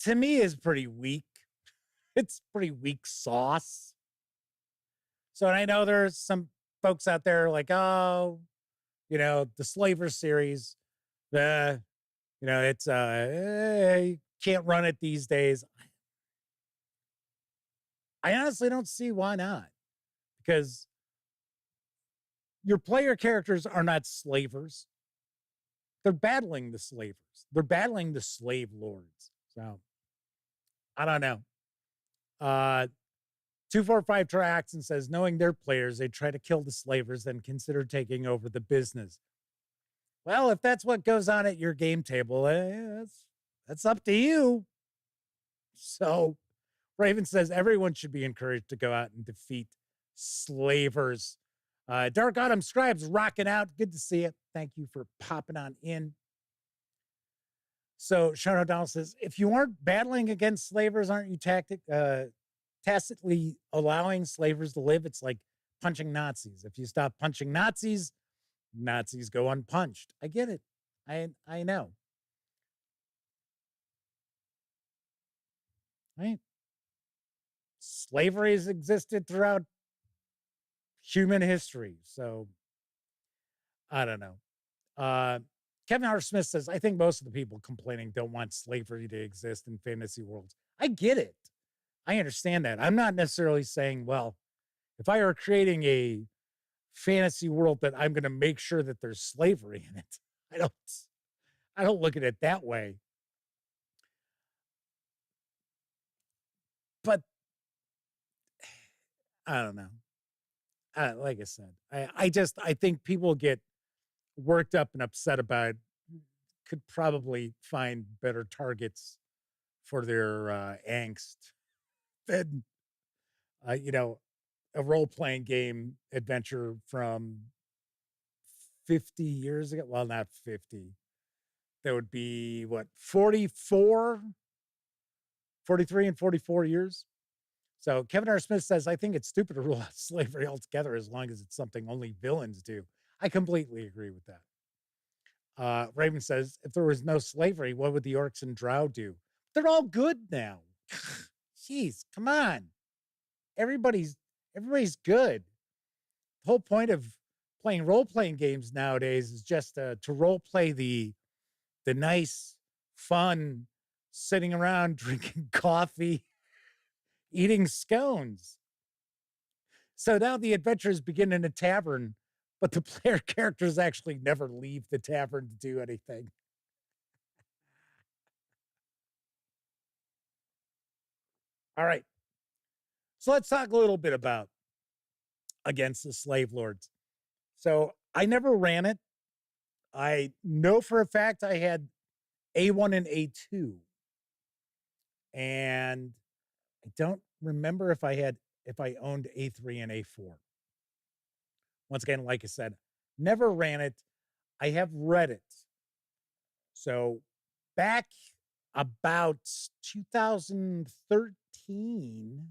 to me is pretty weak. It's pretty weak sauce. So I know there's some folks out there like, oh, the Slaver series, it's, you can't run it these days. I honestly don't see why not. Because your player characters are not slavers. They're battling the slavers. They're battling the slave lords. So, I don't know. 245-Trioxin says, knowing their players, they try to kill the slavers, then consider taking over the business. Well, if that's what goes on at your game table, that's up to you. So, Raven says, everyone should be encouraged to go out and defeat slavers. Dark Autumn Scribes rocking out. Good to see you. Thank you for popping on in. So Sean O'Donnell says, if you aren't battling against slavers, aren't you tacitly allowing slavers to live? It's like punching Nazis. If you stop punching Nazis, Nazis go unpunched. I get it. I know. Right? Slavery has existed throughout human history. So I don't know. Kevin R. Smith says, I think most of the people complaining don't want slavery to exist in fantasy worlds. I get it. I understand that. I'm not necessarily saying, well, if I were creating a fantasy world that I'm going to make sure that there's slavery in it. I don't look at it that way. But I don't know. like I said, I think people get worked up and upset about could probably find better targets for their angst than you know, a role-playing game adventure from 50 years ago. Well, not 50. That would be what, 44, 43 and 44 years. So Kevin R. Smith says, I think it's stupid to rule out slavery altogether as long as it's something only villains do. I completely agree with that. Raven says, if there was no slavery, what would the orcs and drow do? They're all good now. Jeez, come on. Everybody's good. The whole point of playing role-playing games nowadays is just to role-play the nice, fun, sitting around drinking coffee, eating scones. So now the adventures begin in a tavern, but the player characters actually never leave the tavern to do anything. All right. So let's talk a little bit about Against the Slave Lords. So I never ran it. I know for a fact I had A1 and A2. And I don't remember if I owned A3 and A4. Once again, like I said, never ran it. I have read it. So back about 2013,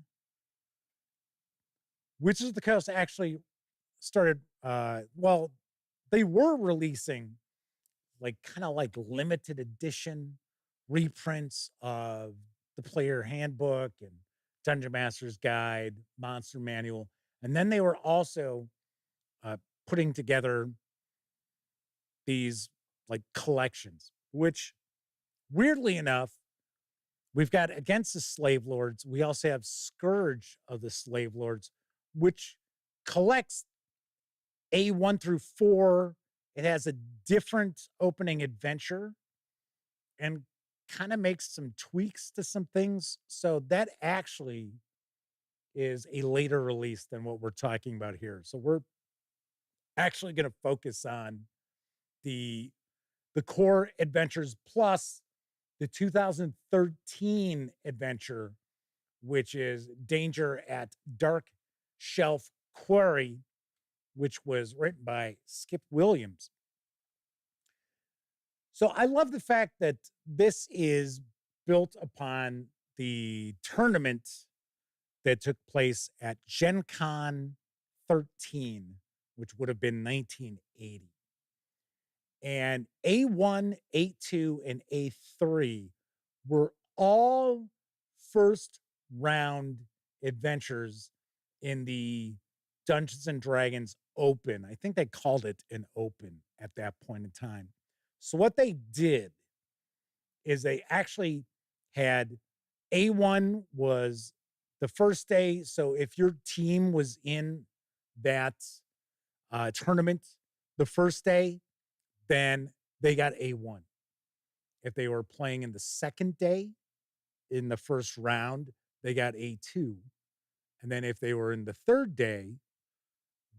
Wizards of the Coast actually started, well, they were releasing kind of limited edition reprints of the player handbook and Dungeon Master's Guide, Monster Manual. And then they were also putting together these collections, which weirdly enough, we've got Against the Slave Lords. We also have Scourge of the Slave Lords, which collects A1 through 4. It has a different opening adventure and kind of makes some tweaks to some things. So that actually is a later release than what we're talking about here. So we're actually going to focus on the core adventures plus the 2013 adventure, which is Danger at Dark Shelf Quarry, which was written by Skip Williams. So I love the fact that this is built upon the tournament that took place at Gen Con 13, which would have been 1980. And A1, A2, and A3 were all first round adventures in the Dungeons and Dragons Open. I think they called it an Open at that point in time. So what they did is they actually had A1 was the first day. So if your team was in that tournament the first day, then they got A1. If they were playing in the second day in the first round, they got A2. And then if they were in the third day,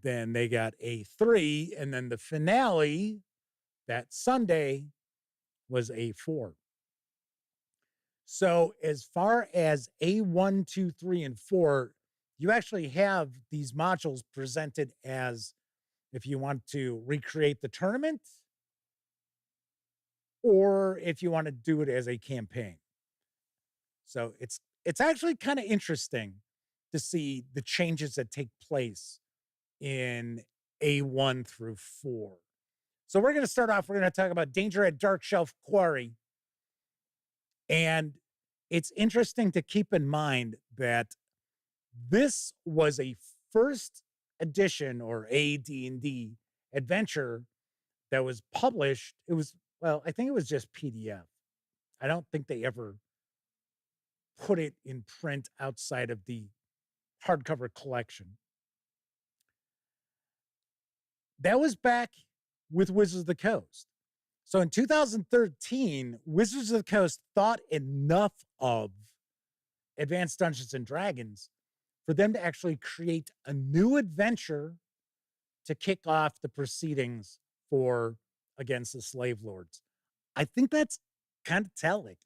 then they got A3. And then the finale that Sunday was A4. So as far as A1, 2, 3, and 4, you actually have these modules presented as if you want to recreate the tournament or if you want to do it as a campaign. So it's actually kind of interesting to see the changes that take place in A1 through 4. So we're going to start off, we're going to talk about Danger at Dark Shelf Quarry. And it's interesting to keep in mind that this was a first edition or AD&D adventure that was published. It was, well, I think it was just PDF. I don't think they ever put it in print outside of the hardcover collection. That was back with Wizards of the Coast. So in 2013, Wizards of the Coast thought enough of Advanced Dungeons and Dragons for them to actually create a new adventure to kick off the proceedings for against the slave lords. I think that's kind of telling.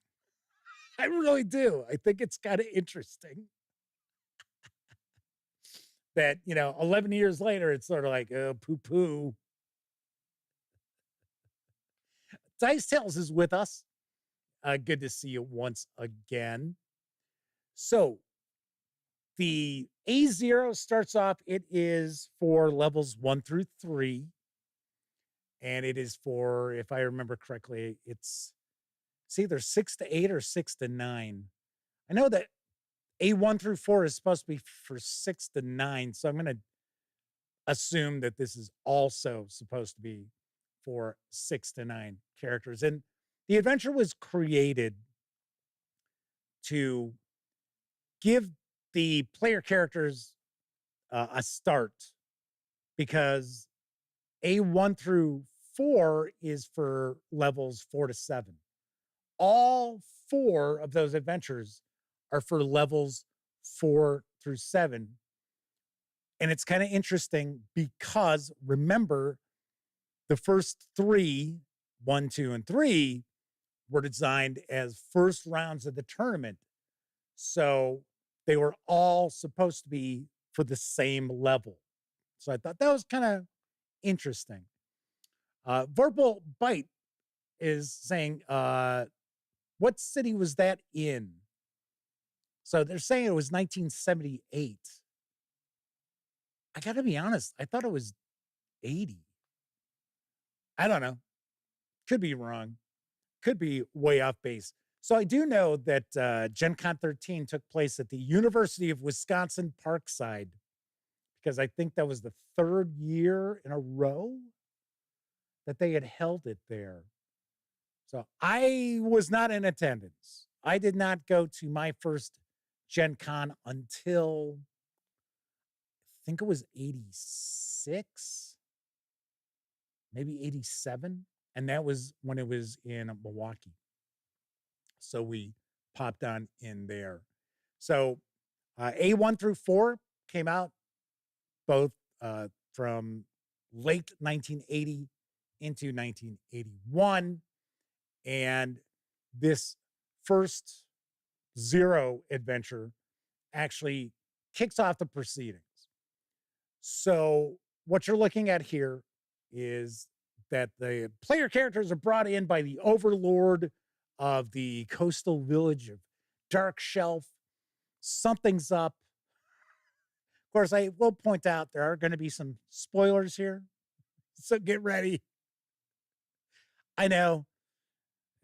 I really do. I think it's kind of interesting that, 11 years later, it's sort of like, oh, poo poo. Dice Tales is with us. Good to see you once again. So the A0 starts off, it is for levels 1 through 3. And it is for, if I remember correctly, it's either 6 to 8 or 6 to 9. I know that A1 through 4 is supposed to be for 6 to 9. So I'm going to assume that this is also supposed to be for 6 to 9 characters. And the adventure was created to give the player characters a start, because A1 through 4 is for levels 4 to 7. All 4 of those adventures are for levels 4 through 7. And it's kind of interesting because, remember, the first 3, 1, 2, and 3, were designed as first rounds of the tournament. So they were all supposed to be for the same level. So I thought that was kind of interesting. Verbal Bite is saying, what city was that in? So they're saying it was 1978. I got to be honest, I thought it was 80. I don't know. Could be wrong. Could be way off base. So I do know that Gen Con 13 took place at the University of Wisconsin Parkside, because I think that was the 3rd year in a row that they had held it there. So I was not in attendance. I did not go to my first Gen Con until, I think it was 86, maybe 87. And that was when it was in Milwaukee. So we popped on in there. So A1 through 4 came out both from late 1980 into 1981. And this first 0 adventure actually kicks off the proceedings. So what you're looking at here is that the player characters are brought in by the overlord of the coastal village of Dark Shelf. Something's up. Of course, I will point out there are going to be some spoilers here, so get ready. I know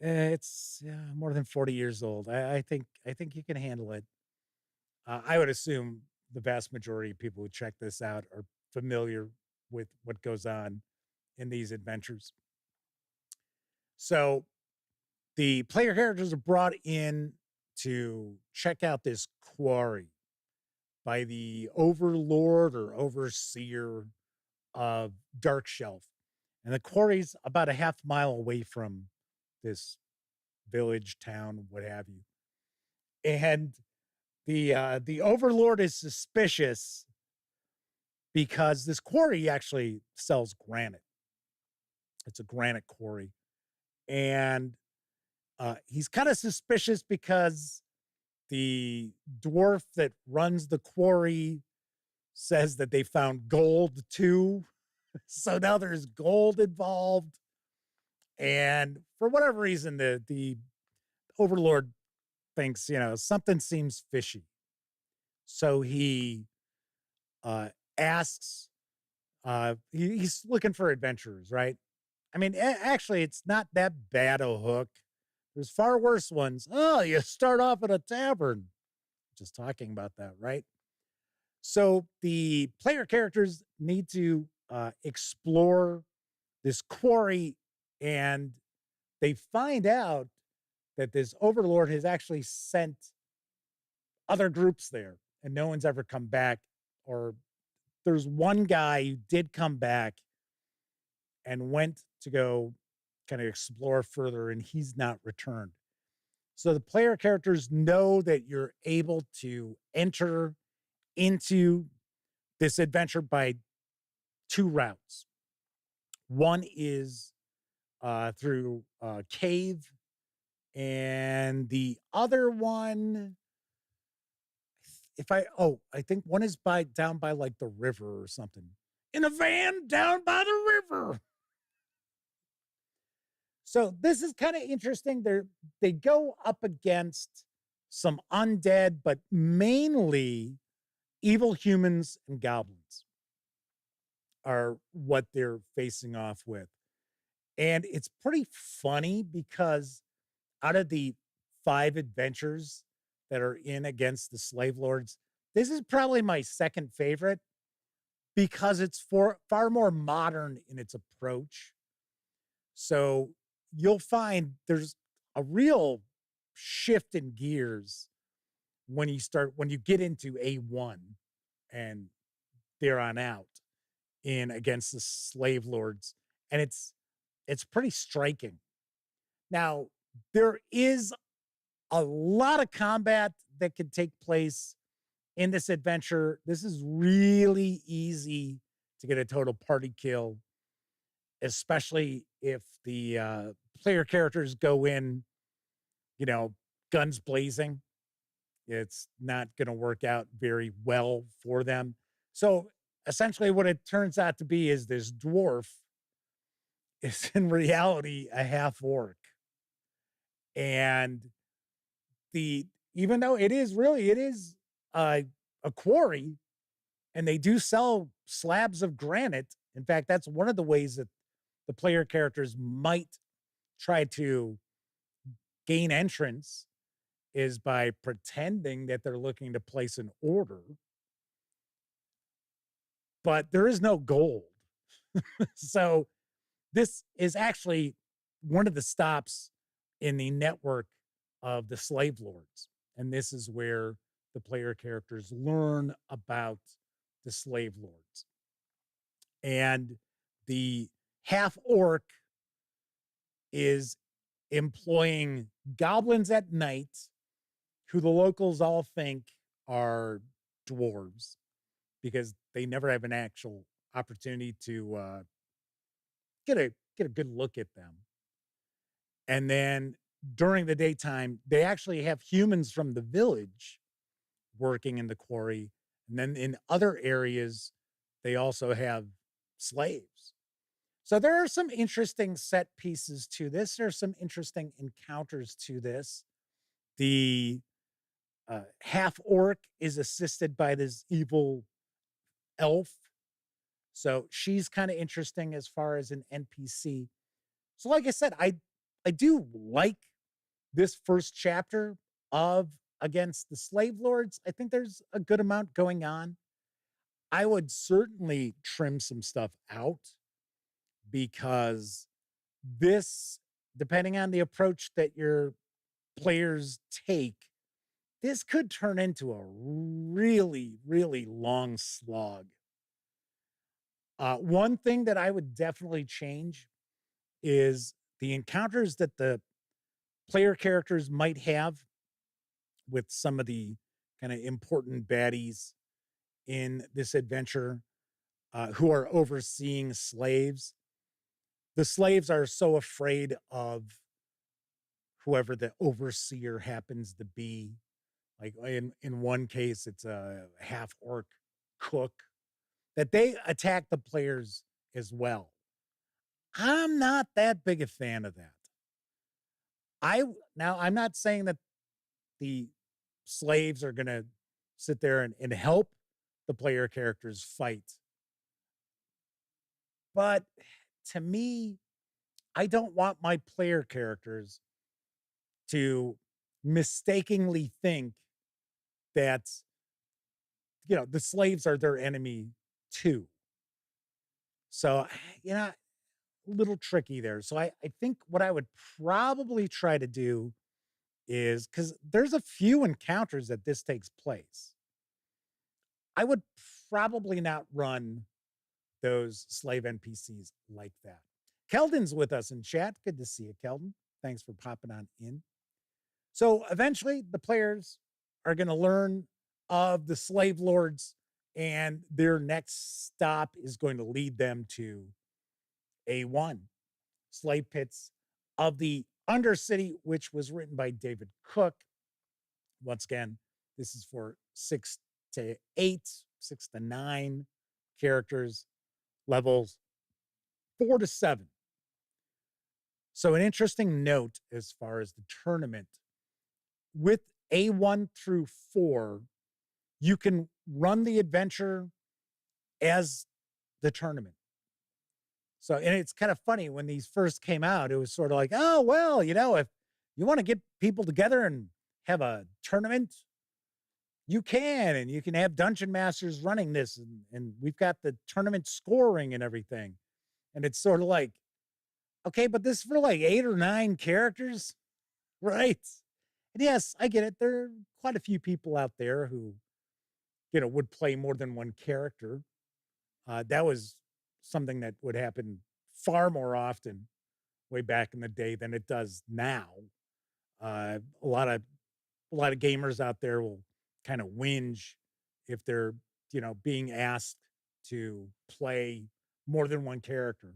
it's more than 40 years old. I think you can handle it. I would assume the vast majority of people who check this out are familiar with what goes on in these adventures. So the player characters are brought in to check out this quarry by the overlord or overseer of Dark Shelf. And the quarry's about a half mile away from this village, town, what have you. And the overlord is suspicious because this quarry actually sells granite. It's a granite quarry. And he's kind of suspicious because the dwarf that runs the quarry says that they found gold too. So now there's gold involved. And for whatever reason, the overlord thinks, something seems fishy. So he asks, he's looking for adventurers, right? I mean, actually, it's not that bad a hook. There's far worse ones. Oh, you start off at a tavern. Just talking about that, right? So the player characters need to explore this quarry, and they find out that this overlord has actually sent other groups there, and no one's ever come back. Or there's one guy who did come back and went to go kind of explore further, and he's not returned. So the player characters know that you're able to enter into this adventure by two routes. One is through a cave, and the other one, I think one is down by like the river or something. In a van down by the river. So this is kind of interesting. They go up against some undead, but mainly evil humans and goblins are what they're facing off with. And it's pretty funny because out of the 5 adventures that are in against the slave lords, this is probably my second favorite because it's far more modern in its approach. So you'll find there's a real shift in gears when you get into A1 and there on out in against the slave lords. And it's pretty striking. Now, there is a lot of combat that could take place in this adventure. This is really easy to get a total party kill, especially if the player characters go in, guns blazing. It's not going to work out very well for them. So essentially what it turns out to be is this dwarf is in reality a half orc. And even though it is a quarry, and they do sell slabs of granite. In fact, that's one of the ways that the player characters might try to gain entrance is by pretending that they're looking to place an order. But there is no gold. So this is actually one of the stops in the network of the slave lords. And this is where the player characters learn about the slave lords. And the half orc is employing goblins at night, who the locals all think are dwarves because they never have an actual opportunity to get a good look at them. And then during the daytime, they actually have humans from the village working in the quarry. And then in other areas, they also have slaves. So there are some interesting set pieces to this. There are some interesting encounters to this. The half orc is assisted by this evil elf. So she's kind of interesting as far as an NPC. So like I said, I do like this first chapter of Against the Slave Lords. I think there's a good amount going on. I would certainly trim some stuff out because this, depending on the approach that your players take, this could turn into a really, really long slog. One thing that I would definitely change is the encounters that the player characters might have with some of the kind of important baddies in this adventure who are overseeing slaves. The slaves are so afraid of whoever the overseer happens to be. Like in one case, it's a half orc cook that they attack the players as well. I'm not that big a fan of that. I'm not saying that the slaves are going to sit there and help the player characters fight. But to me, I don't want my player characters to mistakenly think that, the slaves are their enemy too. So, a little tricky there. So I think what I would probably try to do is, because there's a few encounters that this takes place, I would probably not run those slave NPCs like that. Keldon's with us in chat. Good to see you, Keldon. Thanks for popping on in. So eventually the players are going to learn of the slave lords, and their next stop is going to lead them to A1, Slave Pits of the Undercity, which was written by David Cook. Once again, this is for 6 to 8, 6 to 9 characters, levels 4 to 7. So an interesting note as far as the tournament, with A1 through 4, you can run the adventure as the tournament. So, and it's kind of funny when these first came out, it was sort of like, oh, well, you know, if you want to get people together and have a tournament, you can, and you can have dungeon masters running this, and we've got the tournament scoring and everything. And it's sort of like, okay, but this is for like 8 or 9 characters, right? And yes, I get it. There are quite a few people out there who, you know, would play more than one character. That was something that would happen far more often way back in the day than it does now. A lot of gamers out there will kind of whinge if they're, you know, being asked to play more than one character.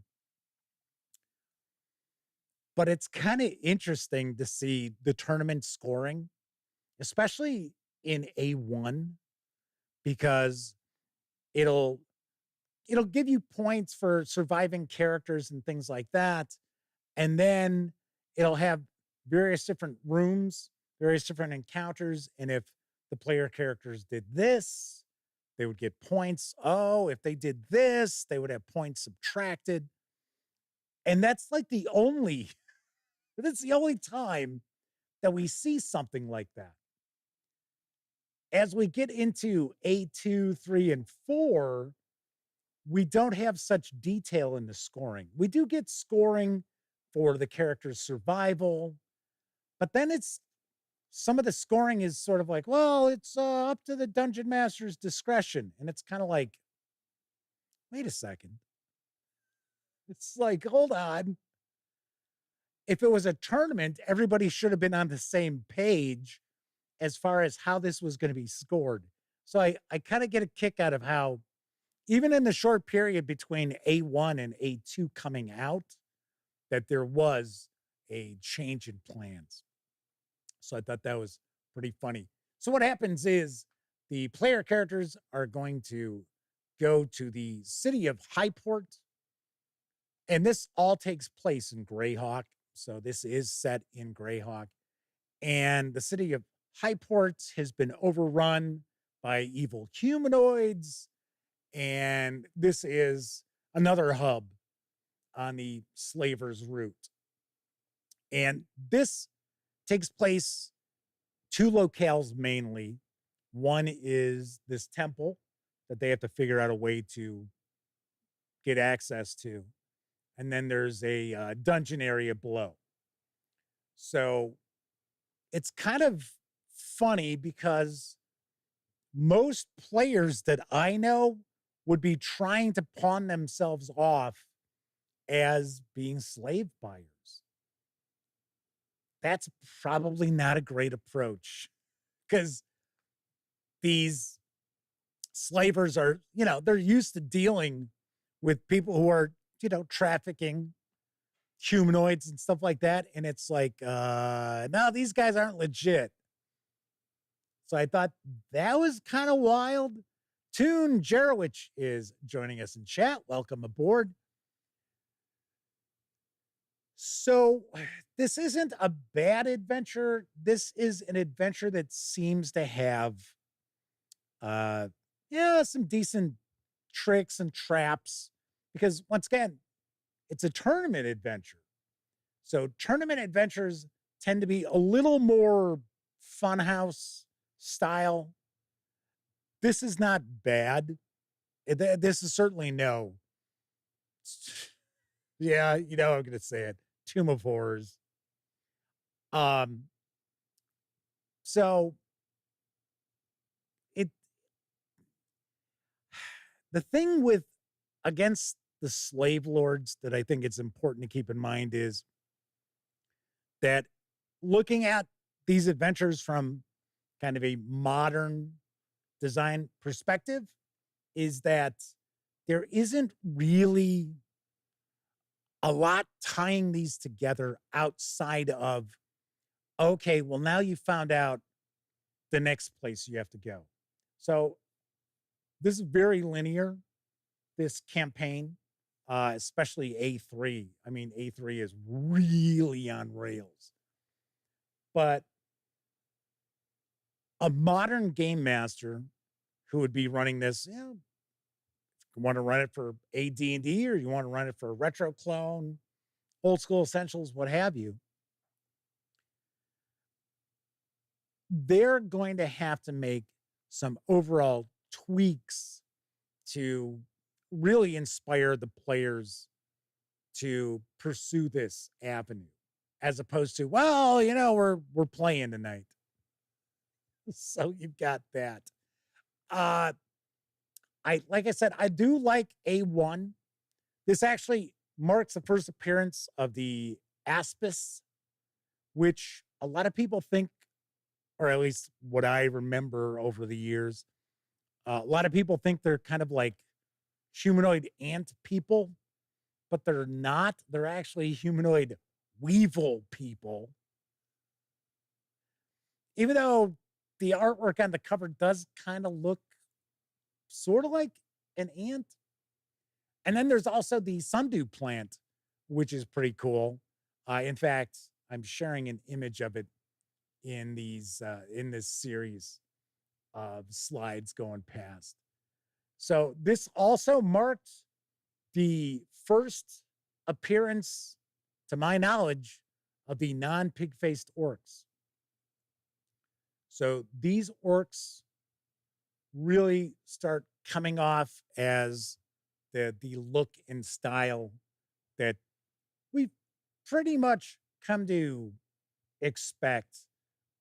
But it's kind of interesting to see the tournament scoring, especially in A1, because it'll give you points for surviving characters and things like that. And then it'll have various different rooms, various different encounters. And if the player characters did this, they would get points. Oh, if they did this, they would have points subtracted. And that's like that's the only time that we see something like that. As we get into A2, 3, and 4, we don't have such detail in the scoring. We do get scoring for the character's survival, but then some of the scoring is sort of like, well, it's up to the dungeon master's discretion. And it's kind of like, wait a second. It's like, hold on. If it was a tournament, everybody should have been on the same page as far as how this was going to be scored. So I kind of get a kick out of how, even in the short period between A1 and A2 coming out, that there was a change in plans. So I thought that was pretty funny. So what happens is the player characters are going to go to the city of Highport, and this all takes place in Greyhawk. So this is set in Greyhawk, and the city of Highport has been overrun by evil humanoids. And this is another hub on the slavers' route. And this takes place 2 locales mainly. One is this temple that they have to figure out a way to get access to. And then there's a dungeon area below. So it's kind of funny because most players that I know would be trying to pawn themselves off as being slave buyers. That's probably not a great approach, because these slavers are, you know, they're used to dealing with people who are, you know, trafficking humanoids and stuff like that. And it's like, no, these guys aren't legit. So I thought that was kind of wild. Toon Jerowich is joining us in chat. Welcome aboard. So this isn't a bad adventure. This is an adventure that seems to have, some decent tricks and traps, because once again, it's a tournament adventure. So tournament adventures tend to be a little more funhouse style. This is not bad. This is certainly no. Yeah, you know, I'm going to say it. Tomb of Horrors. So the thing with against the slave lords that I think it's important to keep in mind is that looking at these adventures from kind of a modern design perspective is that there isn't really a lot tying these together outside of, okay, well, now you found out the next place you have to go. So this is very linear, this campaign, especially A3. I mean, A3 is really on rails. But a modern game master who would be running this, you know, you want to run it for AD&D or you want to run it for a retro clone, old school essentials, what have you, they're going to have to make some overall tweaks to really inspire the players to pursue this avenue, as opposed to, well, you know, we're playing tonight. So you've got that. Like I said, I do like A1. This actually marks the first appearance of the Aspis, which a lot of people think, or at least what I remember over the years, a lot of people think they're kind of like humanoid ant people, but they're not. They're actually humanoid weevil people. Even though the artwork on the cover does kind of look sort of like an ant. And then there's also the sundew plant, which is pretty cool. In fact, I'm sharing an image of it in this series of slides going past. So this also marked the first appearance, to my knowledge, of the non-pig-faced orcs. So these orcs really start coming off as the look and style that we've pretty much come to expect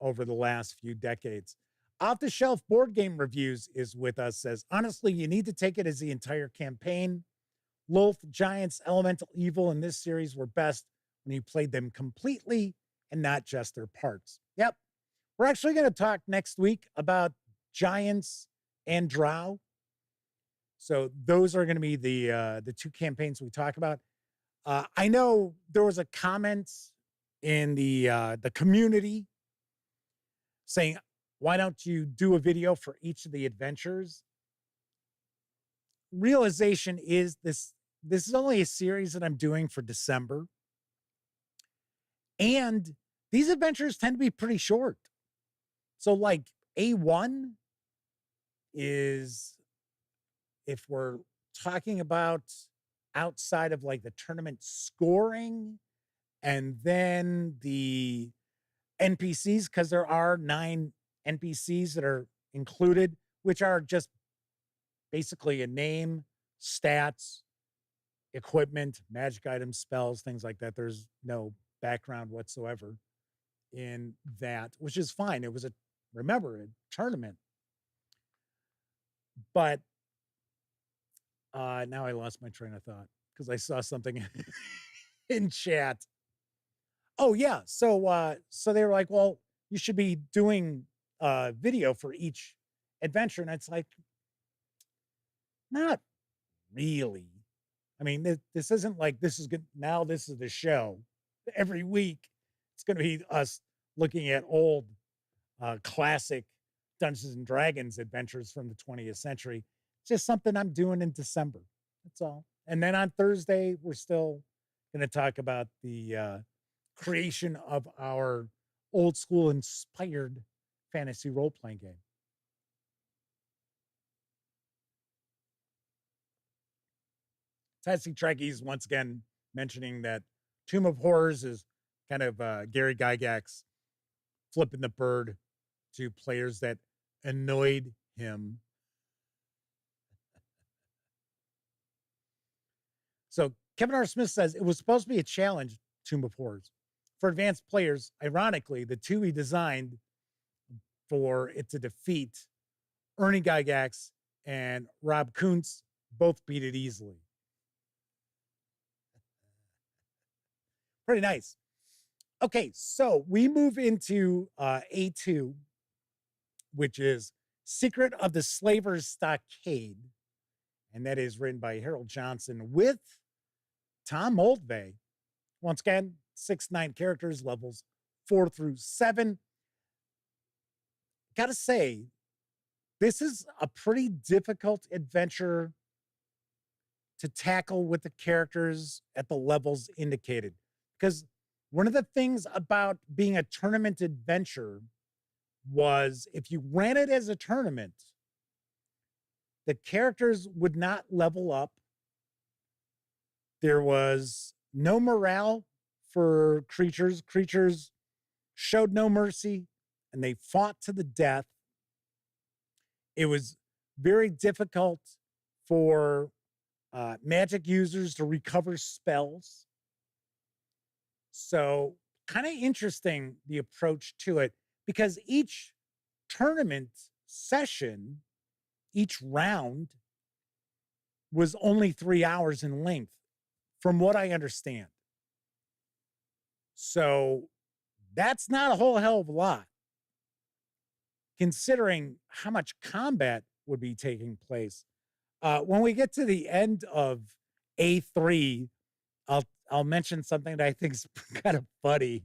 over the last few decades. Off the Shelf Board Game Reviews is with us, says, honestly, you need to take it as the entire campaign. Lolth, Giants, Elemental Evil in this series were best when you played them completely and not just their parts. Yep. We're actually going to talk next week about Giants and Drow. So those are going to be the two campaigns we talk about. I know there was a comment in the community saying, why don't you do a video for each of the adventures? Realization is this is only a series that I'm doing for December. And these adventures tend to be pretty short. So like A1 is, if we're talking about outside of like the tournament scoring and then the NPCs, because there are 9 NPCs that are included, which are just basically a name, stats, equipment, magic items, spells, things like that. There's no background whatsoever in that, which is fine. It was a tournament. But now I lost my train of thought because I saw something in chat. Oh yeah. So they were like, well, you should be doing a video for each adventure. And it's like, not really. I mean, this isn't like this is good. Now this is the show. Every week, it's going to be us looking at old classic Dungeons and Dragons adventures from the 20th century. It's just something I'm doing in December. That's all. And then on Thursday, we're still going to talk about the creation of our old school inspired fantasy role-playing game. Tassie Trekkies once again mentioning that Tomb of Horrors is kind of Gary Gygax flipping the bird to players that annoyed him. So Kevin R. Smith says it was supposed to be a challenge, Tomb of Horrors, for advanced players. Ironically, the two he designed for it to defeat, Ernie Gygax and Rob Kuntz, both beat it easily. Pretty nice. Okay, so we move into A2, which is Secret of the Slaver's Stockade. And that is written by Harold Johnson with Tom Oldvay. Once again, 6-9 characters, levels 4 through 7. Gotta say, this is a pretty difficult adventure to tackle with the characters at the levels indicated. Because one of the things about being a tournament adventure was if you ran it as a tournament, the characters would not level up. There was no morale for creatures. Creatures showed no mercy, and they fought to the death. It was very difficult for magic users to recover spells. So kind of interesting, the approach to it, because each tournament session, each round was only 3 hours in length, from what I understand. So that's not a whole hell of a lot, considering how much combat would be taking place. When we get to the end of A3, I'll mention something that I think is kind of funny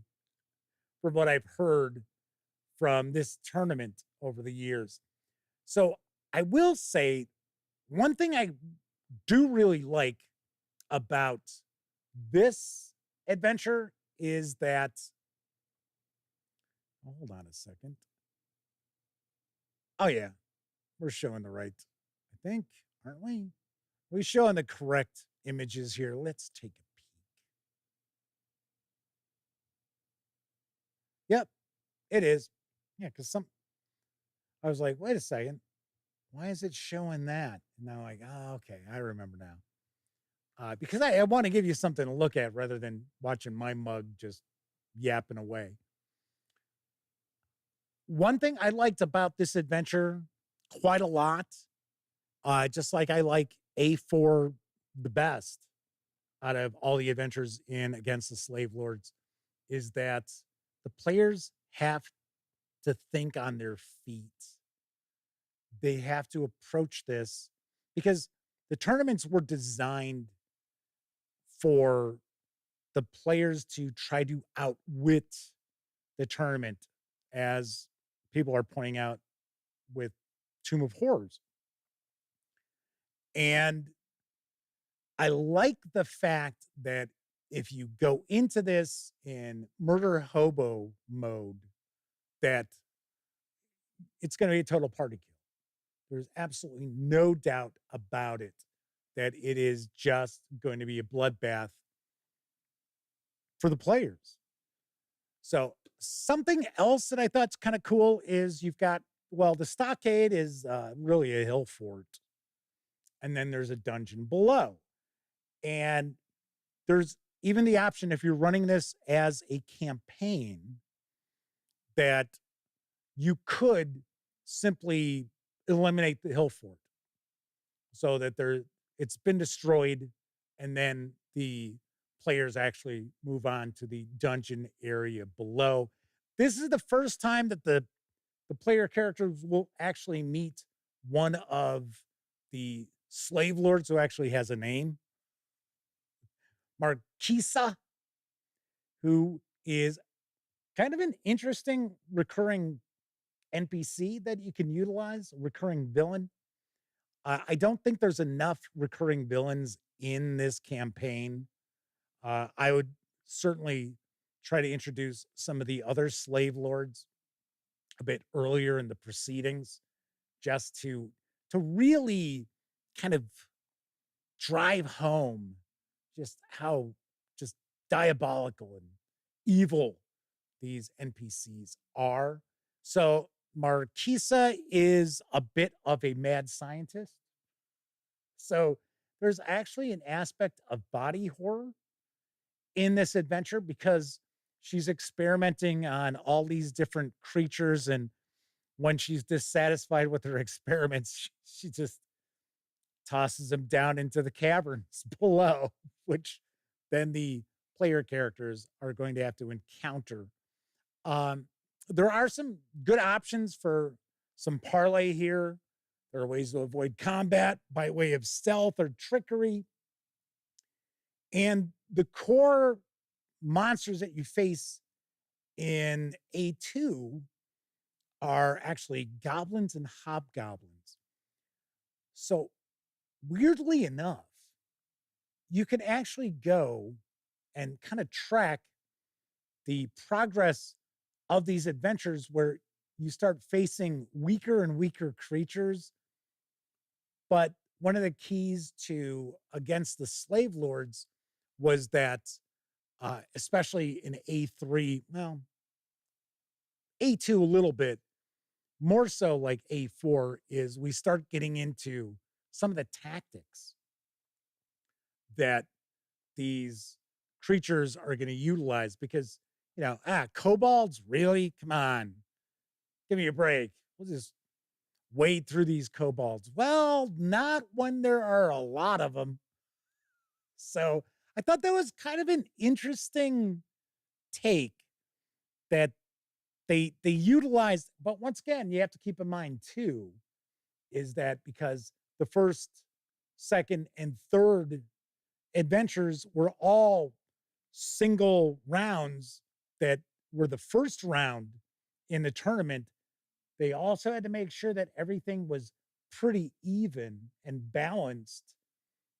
from what I've heard from this tournament over the years. So I will say one thing I do really like about this adventure is that, hold on a second. Oh yeah, we're showing the right, I think, aren't we? We're showing the correct images here. Let's take a peek. Yep, it is. Yeah, because I was like, wait a second. Why is it showing that? And I'm like, oh, okay, I remember now. Because I want to give you something to look at rather than watching my mug just yapping away. One thing I liked about this adventure quite a lot, just like I like A4 the best out of all the adventures in Against the Slave Lords, is that the players have to think on their feet. They have to approach this because the tournaments were designed for the players to try to outwit the tournament, as people are pointing out with Tomb of Horrors. And I like the fact that if you go into this in murder hobo mode, that it's going to be a total party kill. There's absolutely no doubt about it that it is just going to be a bloodbath for the players. So something else that I thought's kind of cool is you've got, well, the stockade is really a hill fort. And then there's a dungeon below. And there's even the option, if you're running this as a campaign, that you could simply eliminate the hill fort so that it's been destroyed, and then the players actually move on to the dungeon area below. This is the first time that the player characters will actually meet one of the slave lords who actually has a name, Marquisa, who is kind of an interesting recurring NPC that you can utilize, a recurring villain. I don't think there's enough recurring villains in this campaign. I would certainly try to introduce some of the other slave lords a bit earlier in the proceedings, just to really kind of drive home just how just diabolical and evil these NPCs are. So Marquisa is a bit of a mad scientist. So there's actually an aspect of body horror in this adventure because she's experimenting on all these different creatures. And when she's dissatisfied with her experiments, she just tosses them down into the caverns below, which then the player characters are going to have to encounter. There are some good options for some parlay here. There are ways to avoid combat by way of stealth or trickery. And the core monsters that you face in A2 are actually goblins and hobgoblins. So, weirdly enough, you can actually go and kind of track the progress of these adventures where you start facing weaker and weaker creatures. But one of the keys to against the slave lords was that, especially in A3, well, A2 a little bit, more so like A4, is we start getting into some of the tactics that these creatures are going to utilize because, kobolds, really? Come on. Give me a break. We'll just wade through these kobolds. Well, not when there are a lot of them. So I thought that was kind of an interesting take that they utilized. But once again, you have to keep in mind too, is that because the first, second, and third adventures were all single rounds that were the first round in the tournament, they also had to make sure that everything was pretty even and balanced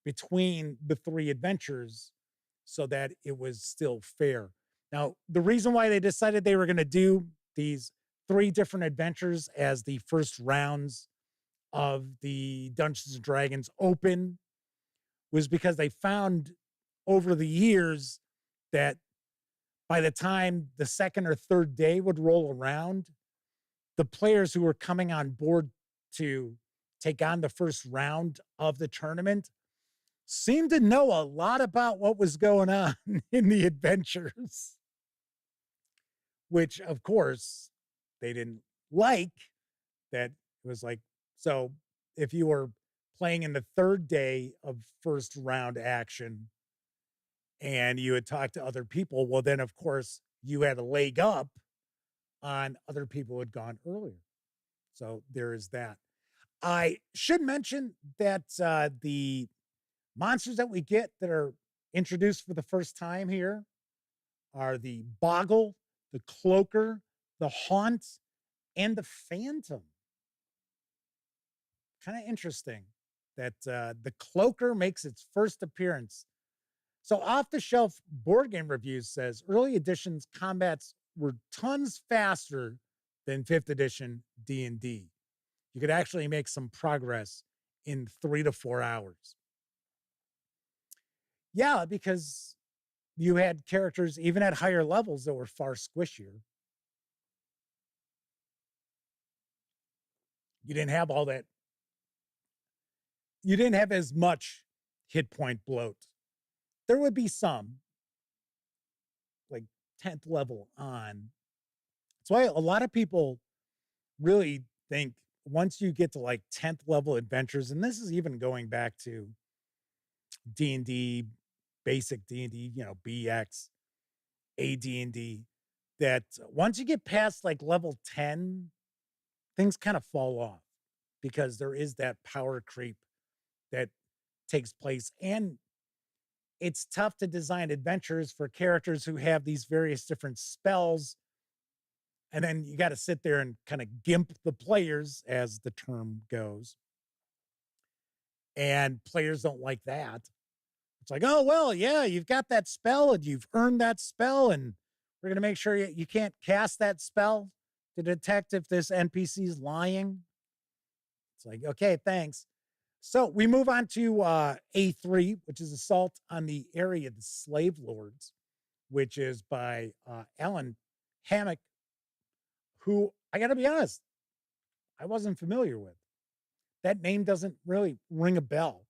between the three adventures so that it was still fair. Now, the reason why they decided they were going to do these three different adventures as the first rounds of the Dungeons and Dragons Open was because they found over the years that by the time the second or third day would roll around, the players who were coming on board to take on the first round of the tournament seemed to know a lot about what was going on in the adventures, which of course they didn't like. That it was like, so if you were playing in the third day of first round action and you had talked to other people, well, then of course you had a leg up on other people who had gone earlier. So there is that. I should mention that the monsters that we get that are introduced for the first time here are the Boggle, the Cloaker, the Haunt, and the Phantom. Kind of interesting that the Cloaker makes its first appearance. So Off the Shelf Board Game Reviews says early editions combats were tons faster than 5th edition D&D. You could actually make some progress in 3 to 4 hours. Yeah, because you had characters even at higher levels that were far squishier. You didn't have all that. You didn't have as much hit point bloat. There would be some, like 10th level on. That's why a lot of people really think once you get to like 10th level adventures, and this is even going back to D&D, basic D&D, BX, AD&D, that once you get past like level 10, things kind of fall off because there is that power creep that takes place. And it's tough to design adventures for characters who have these various different spells. And then you got to sit there and kind of gimp the players, as the term goes. And players don't like that. It's like, oh, well, yeah, you've got that spell and you've earned that spell. And we're going to make sure you can't cast that spell to detect if this NPC is lying. It's like, okay, thanks. So we move on to A3, which is Assault on the Area of the Slave Lords, which is by Alan Hammock, who, I got to be honest, I wasn't familiar with. That name doesn't really ring a bell.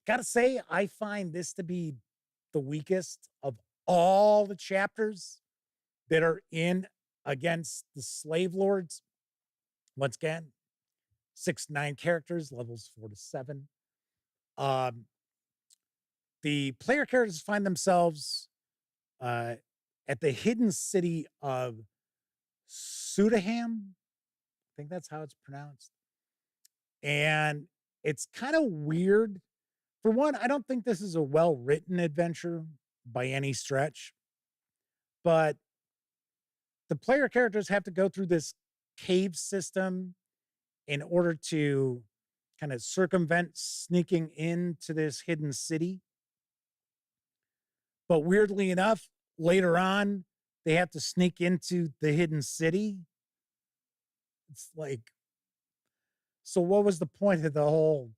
Got to say, I find this to be the weakest of all the chapters that are in against the slave lords. Once again, 6-9 characters, levels 4 to 7. The player characters find themselves at the hidden city of Sudaham. think that's how it's pronounced. And it's kind of weird. For one, I don't think this is a well-written adventure by any stretch, but the player characters have to go through this cave system in order to kind of circumvent sneaking into this hidden city. But weirdly enough, later on, they have to sneak into the hidden city. It's like, so what was the point of the whole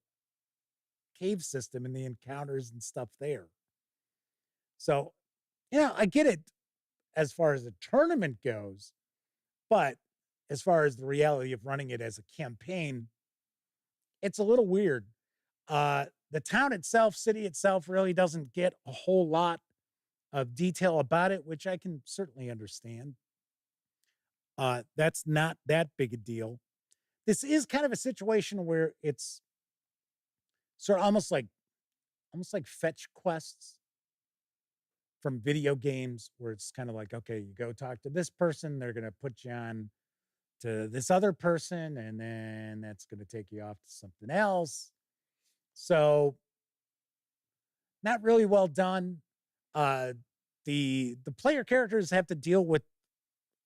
cave system and the encounters and stuff there? So, yeah, I get it as far as the tournament goes, but as far as the reality of running it as a campaign, it's a little weird. The town itself, city itself, really doesn't get a whole lot of detail about it, which I can certainly understand. That's not that big a deal. This is kind of a situation where it's sort of almost like fetch quests from video games, where it's kind of like, okay, you go talk to this person, they're going to put you on to this other person, and then that's going to take you off to something else. So not really well done. The player characters have to deal with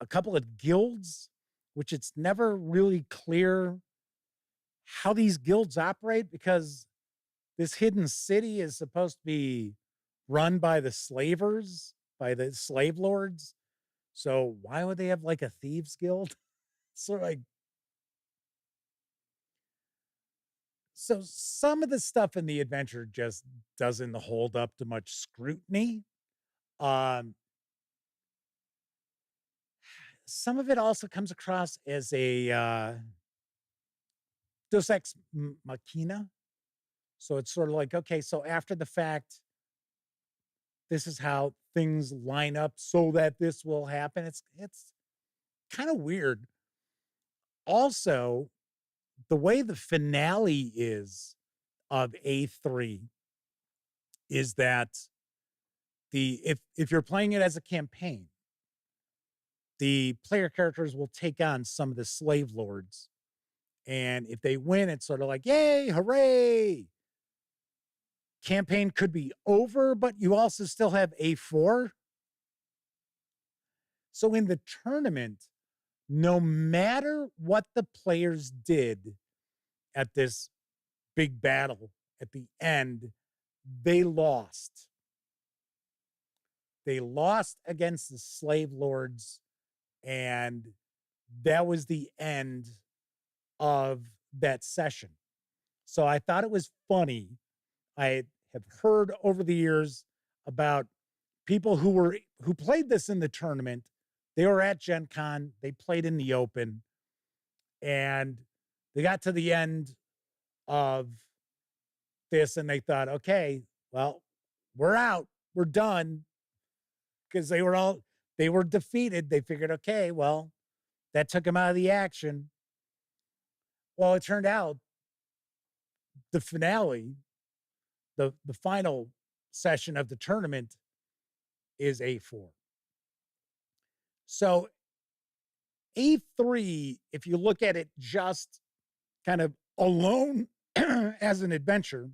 a couple of guilds, which it's never really clear how these guilds operate, because this hidden city is supposed to be run by the slavers, by the slave lords. So why would they have like a thieves guild? So like, so some of the stuff in the adventure just doesn't hold up to much scrutiny. Um, some of it also comes across as a Deus Ex Machina. So it's sort of like, okay, so after the fact, this is how things line up so that this will happen. It's kind of weird. Also, the way the finale is of A3 is that if you're playing it as a campaign, the player characters will take on some of the slave lords. And if they win, it's sort of like, yay, hooray. Campaign could be over, but you also still have A4. So in the tournament, no matter what the players did at this big battle at the end, they lost. They lost against the slave lords, and that was the end of that session. So I thought it was funny. I have heard over the years about people who played this in the tournament. They were at Gen Con, they played in the open, and they got to the end of this and they thought, okay, well, we're out, we're done. Because they were defeated. They figured, okay, well, that took them out of the action. Well, it turned out the finale, the final session of the tournament is A4. So A3, if you look at it just kind of alone as an adventure,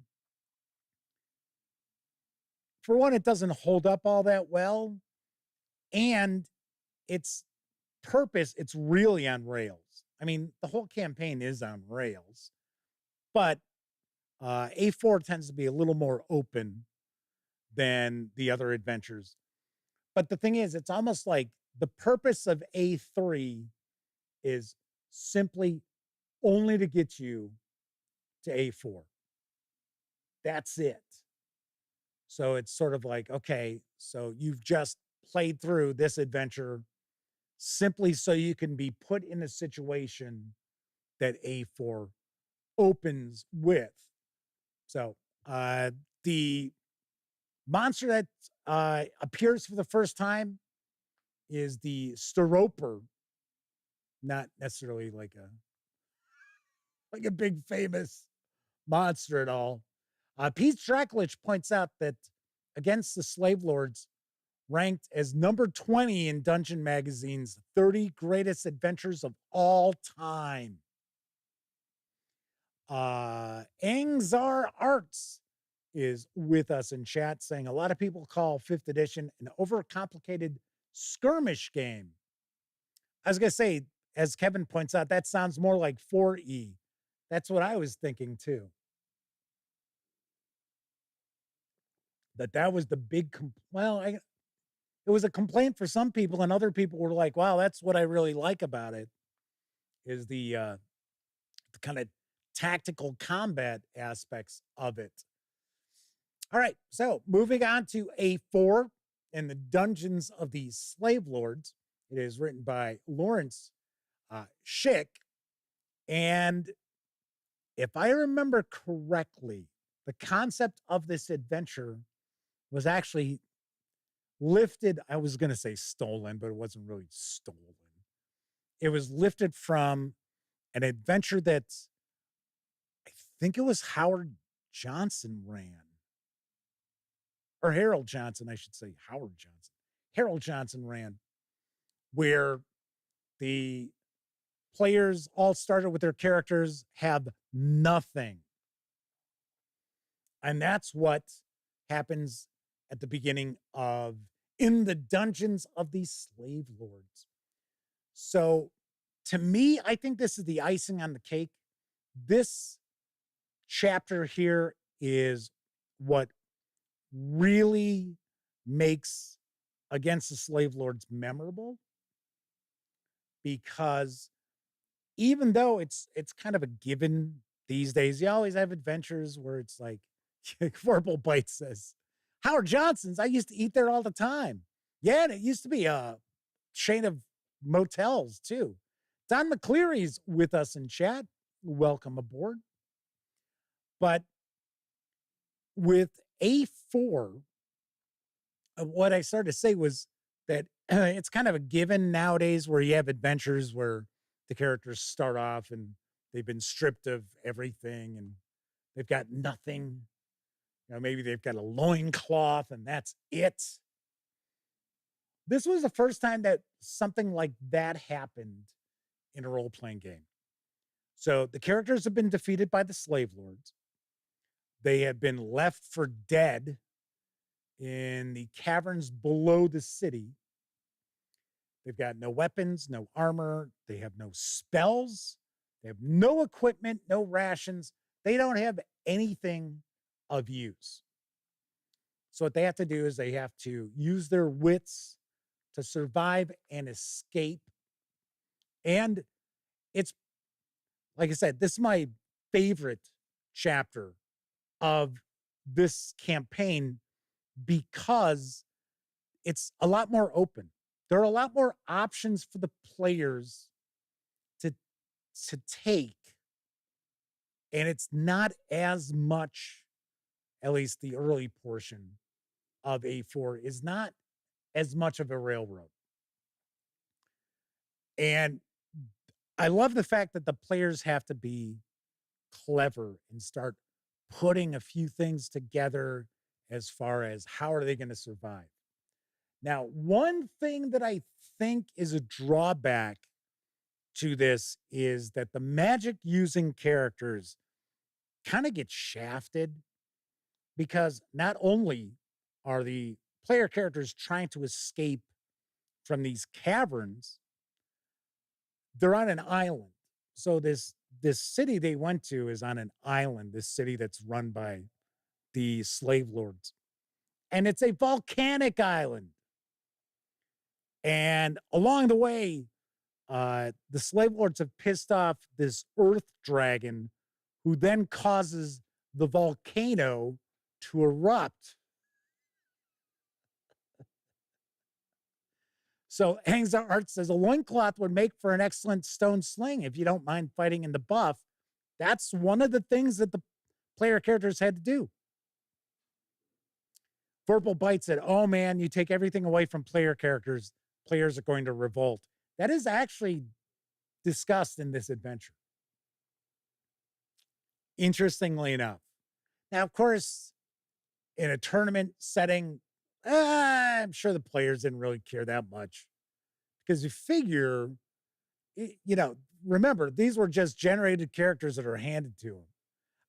for one, it doesn't hold up all that well. And its purpose, it's really on rails. I mean, the whole campaign is on rails, but A4 tends to be a little more open than the other adventures. But the thing is, it's almost like the purpose of A3 is simply only to get you to A4. That's it. So it's sort of like, okay, so you've just played through this adventure simply so you can be put in a situation that A4 opens with. So the monster that appears for the first time is the Steroper, not necessarily like a big famous monster at all. Pete Stracklich points out that against the slave lords, ranked as number 20 in Dungeon Magazine's 30 greatest adventures of all time. Angzar Arts is with us in chat saying a lot of people call 5th edition an overcomplicated skirmish game. I was going to say, as Kevin points out, that sounds more like 4E. That's what I was thinking too. That was the big it was a complaint for some people, and other people were like, wow, that's what I really like about it, is the kind of tactical combat aspects of it. All right, so moving on to A4 and the Dungeons of the Slave Lords. It is written by Lawrence Schick. And if I remember correctly, the concept of this adventure was actually lifted. I was going to say stolen, but it wasn't really stolen. It was lifted from an adventure that I think it was Howard Johnson ran. Or Harold Johnson, I should say. Howard Johnson. Harold Johnson ran, where the players all started with their characters, have nothing. And that's what happens at the beginning of In the Dungeons of the Slave Lords. So to me, I think this is the icing on the cake. This chapter here is what really makes Against the Slave Lords memorable, because even though it's kind of a given these days, you always have adventures where it's like Verbal Bite says, Howard Johnson's, I used to eat there all the time. Yeah, and it used to be a chain of motels too. Don McCleary's with us in chat. Welcome aboard. But with A4, what I started to say was that it's kind of a given nowadays where you have adventures where the characters start off and they've been stripped of everything and they've got nothing. You know, maybe they've got a loincloth and that's it. This was the first time that something like that happened in a role-playing game. So the characters have been defeated by the slave lords. They have been left for dead in the caverns below the city. They've got no weapons, no armor. They have no spells. They have no equipment, no rations. They don't have anything of use. So what they have to do is they have to use their wits to survive and escape. And it's, like I said, this is my favorite chapter of this campaign because it's a lot more open. There are a lot more options for the players to take. And it's not as much, at least the early portion of A4 is not as much of a railroad. And I love the fact that the players have to be clever and start putting a few things together as far as how are they going to survive. Now, one thing that I think is a drawback to this is that the magic using characters kind of get shafted, because not only are the player characters trying to escape from these caverns, they're on an island. So this city they went to is on an island, this city that's run by the slave lords. And it's a volcanic island. And along the way, the slave lords have pissed off this earth dragon who then causes the volcano to erupt. So Hangzar Art says a loincloth would make for an excellent stone sling if you don't mind fighting in the buff. That's one of the things that the player characters had to do. Verbal Bite said, oh man, you take everything away from player characters, players are going to revolt. That is actually discussed in this adventure. Interestingly enough. Now, of course, in a tournament setting, I'm sure the players didn't really care that much because you figure, remember, these were just generated characters that are handed to them.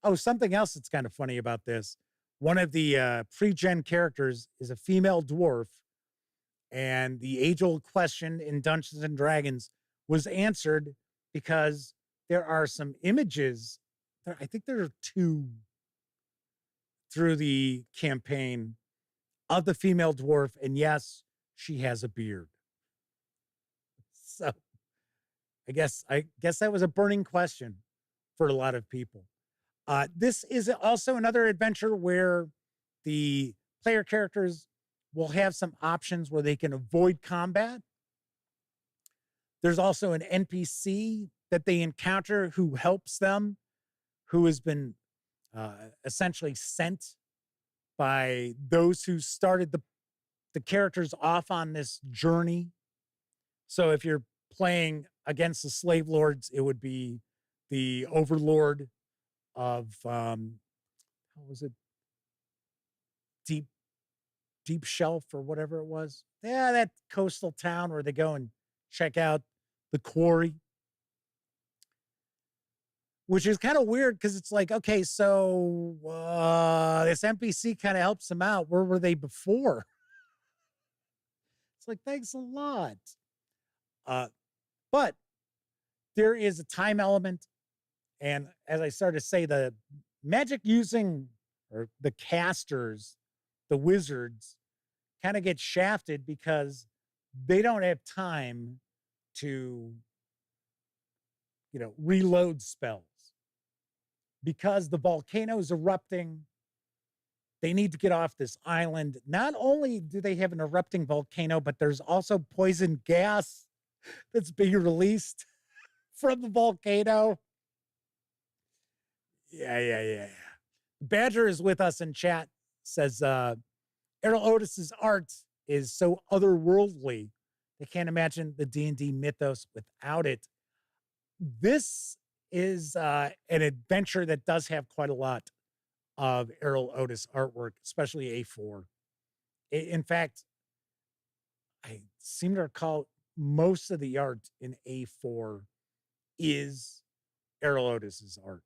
Oh, something else that's kind of funny about this. One of the pre-gen characters is a female dwarf, and the age-old question in Dungeons and Dragons was answered because there are some images. I think there are 2 through the campaign of the female dwarf, and yes, she has a beard. So I guess that was a burning question for a lot of people. This is also another adventure where the player characters will have some options where they can avoid combat. There's also an NPC that they encounter who helps them, who has been essentially sent by those who started the characters off on this journey. So if you're playing against the slave lords, it would be the overlord of how was it? Deep Shelf or whatever it was. Yeah, that coastal town where they go and check out the quarry. Which is kind of weird because it's like, okay, so this NPC kind of helps them out. Where were they before? It's like, thanks a lot. But there is a time element. And as I started to say, the magic using, or the casters, the wizards, kind of get shafted because they don't have time to, reload spells. Because the volcano is erupting, they need to get off this island. Not only do they have an erupting volcano, but there's also poison gas that's being released from the volcano. Yeah. Badger is with us in chat, says Errol Otis's art is so otherworldly. They can't imagine the D&D mythos without it. This is an adventure that does have quite a lot of Errol Otis artwork, especially A4. In fact, I seem to recall most of the art in A4 is Errol Otis's art.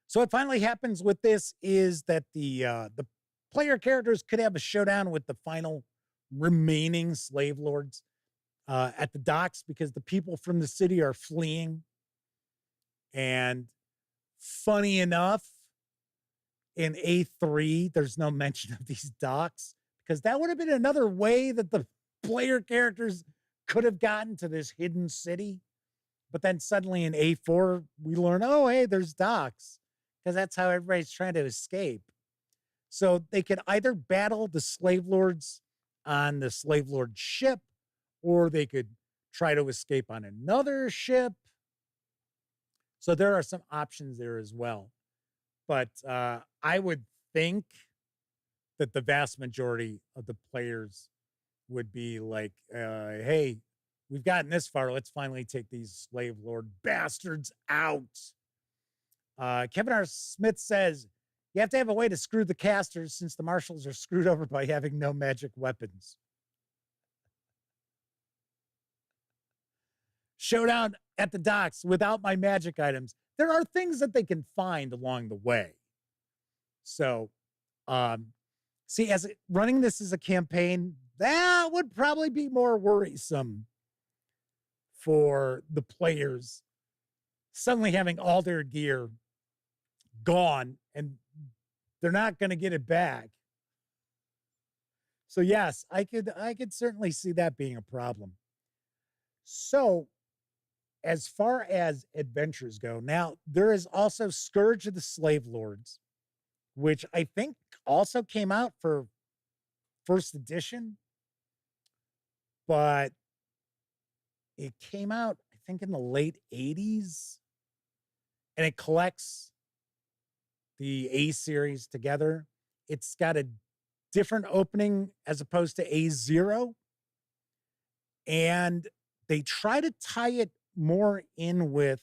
So what finally happens with this is that the player characters could have a showdown with the final remaining slave lords at the docks because the people from the city are fleeing. And funny enough, in A3, there's no mention of these docks because that would have been another way that the player characters could have gotten to this hidden city. But then suddenly in A4, we learn, oh, hey, there's docks because that's how everybody's trying to escape. So they could either battle the slave lords on the slave lord ship, or they could try to escape on another ship. So there are some options there as well. But I would think that the vast majority of the players would be like, hey, we've gotten this far. Let's finally take these slave lord bastards out. Kevin R. Smith says, you have to have a way to screw the casters since the marshals are screwed over by having no magic weapons. Showdown at the docks without my magic items. There are things that they can find along the way. So, see, running this as a campaign, that would probably be more worrisome for the players suddenly having all their gear gone and they're not going to get it back. So yes, I could certainly see that being a problem. So as far as adventures go, now there is also Scourge of the Slave Lords, which I think also came out for first edition, but it came out, I think, in the late 80s, and it collects the A series together. It's got a different opening as opposed to A0, and they try to tie it more in with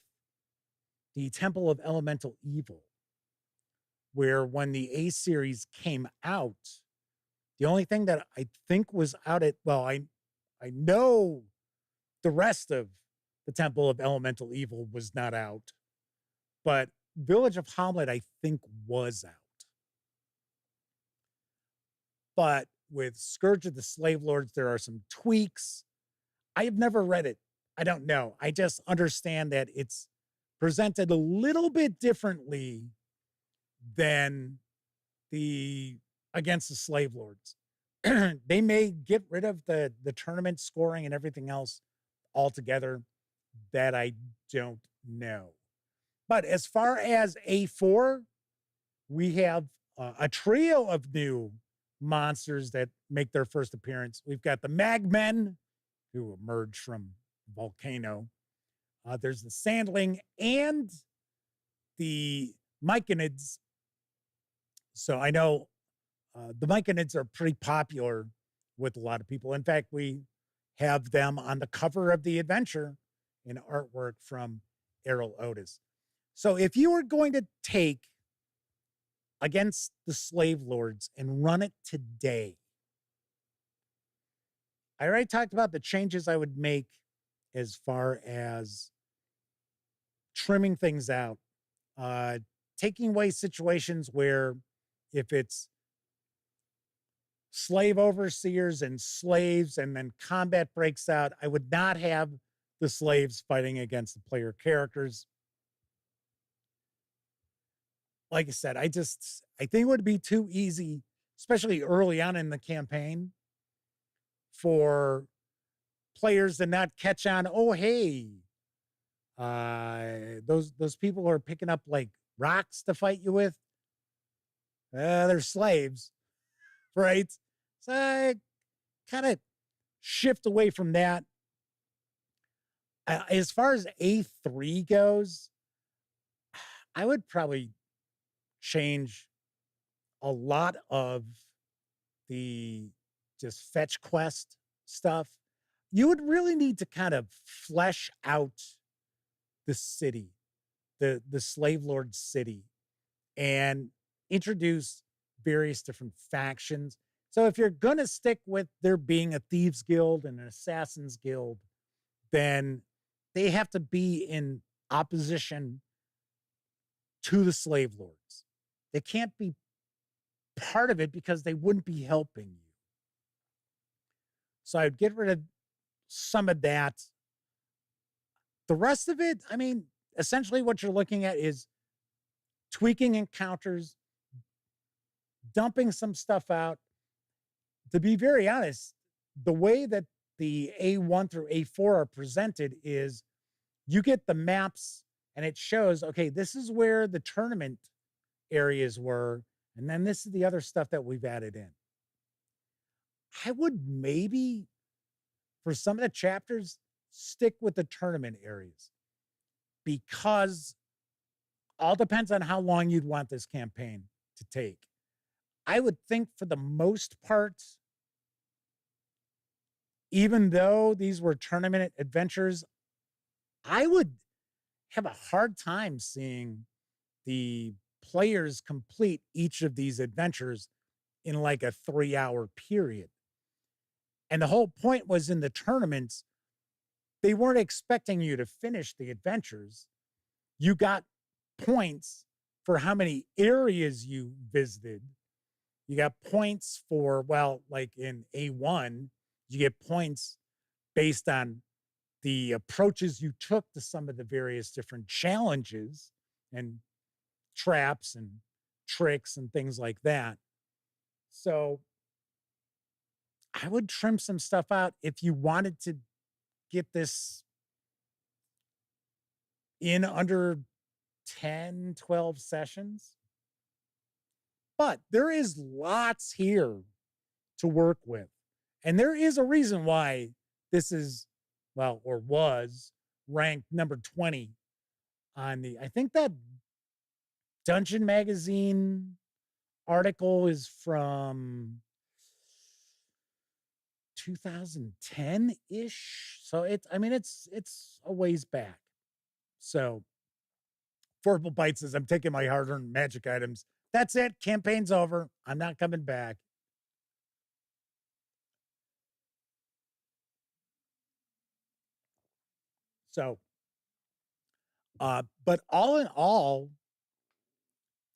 the Temple of Elemental Evil, where when the A series came out, The only thing that I think was out at, well, I know the rest of the Temple of Elemental Evil was not out, but Village of Hamlet, I think, was out. But with Scourge of the Slave Lords, there are some tweaks. I have never read it. I don't know. I just understand that it's presented a little bit differently than the Against the Slave Lords. They may get rid of the tournament scoring and everything else altogether. That I don't know. But as far as A4, we have a trio of new monsters that make their first appearance. We've got the Magmen, who emerged from Volcano. There's the Sandling and the Myconids. So I know the Myconids are pretty popular with a lot of people. In fact, we have them on the cover of the adventure in artwork from Errol Otis. So if you were going to take Against the Slave Lords and run it today, I already talked about the changes I would make as far as trimming things out, taking away situations where if it's slave overseers and slaves and then combat breaks out, I would not have the slaves fighting against the player characters. Like I said, I think it would be too easy, especially early on in the campaign, for players to not catch on. Oh, hey, those people who are picking up like rocks to fight you with, they're slaves, right? So I kind of shift away from that. As far as A3 goes, I would probably change a lot of the just fetch quest stuff. You would really need to kind of flesh out the city, the slave lord city, and introduce various different factions. So if you're going to stick with there being a thieves guild and an assassins guild, then they have to be in opposition to the slave lords. They can't be part of it because they wouldn't be helping you. So I'd get rid of some of that. The rest of it, I mean, essentially what you're looking at is tweaking encounters, dumping some stuff out. To be very honest, the way that the A1 through A4 are presented is you get the maps and it shows, okay, this is where the tournament areas were, and then this is the other stuff that we've added in. I would maybe, for some of the chapters, stick with the tournament areas, because all depends on how long you'd want this campaign to take. I would think for the most part, even though these were tournament adventures, I would have a hard time seeing the players complete each of these adventures in like a 3-hour period. And the whole point was, in the tournaments, they weren't expecting you to finish the adventures. You got points for how many areas you visited. You got points for, well, like in A1, you get points based on the approaches you took to some of the various different challenges and traps and tricks and things like that. So I would trim some stuff out if you wanted to get this in under 10, 12 sessions. But there is lots here to work with. And there is a reason why this is, well, or was ranked number 20 on the, I think that Dungeon Magazine article is from 2010-ish. So it's a ways back. So Affordable Bite says, I'm taking my hard-earned magic items. That's it. Campaign's over. I'm not coming back. So, but all in all,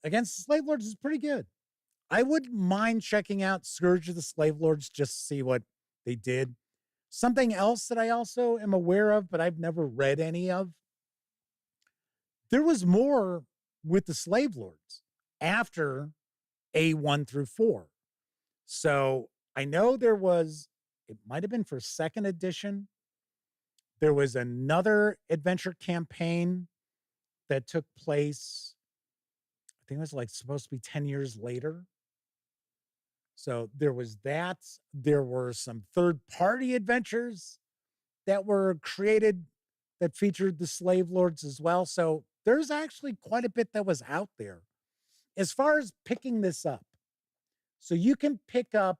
Against the Slave Lords is pretty good. I wouldn't mind checking out Scourge of the Slave Lords just to see what they did. Something else that I also am aware of, but I've never read any of. There was more with the Slave Lords after A1 through 4. So I know there was, it might have been for second edition. There was another adventure campaign that took place, I think it was like supposed to be 10 years later. So there was that. There were some third-party adventures that were created that featured the Slave Lords as well. So there's actually quite a bit that was out there. As far as picking this up, so you can pick up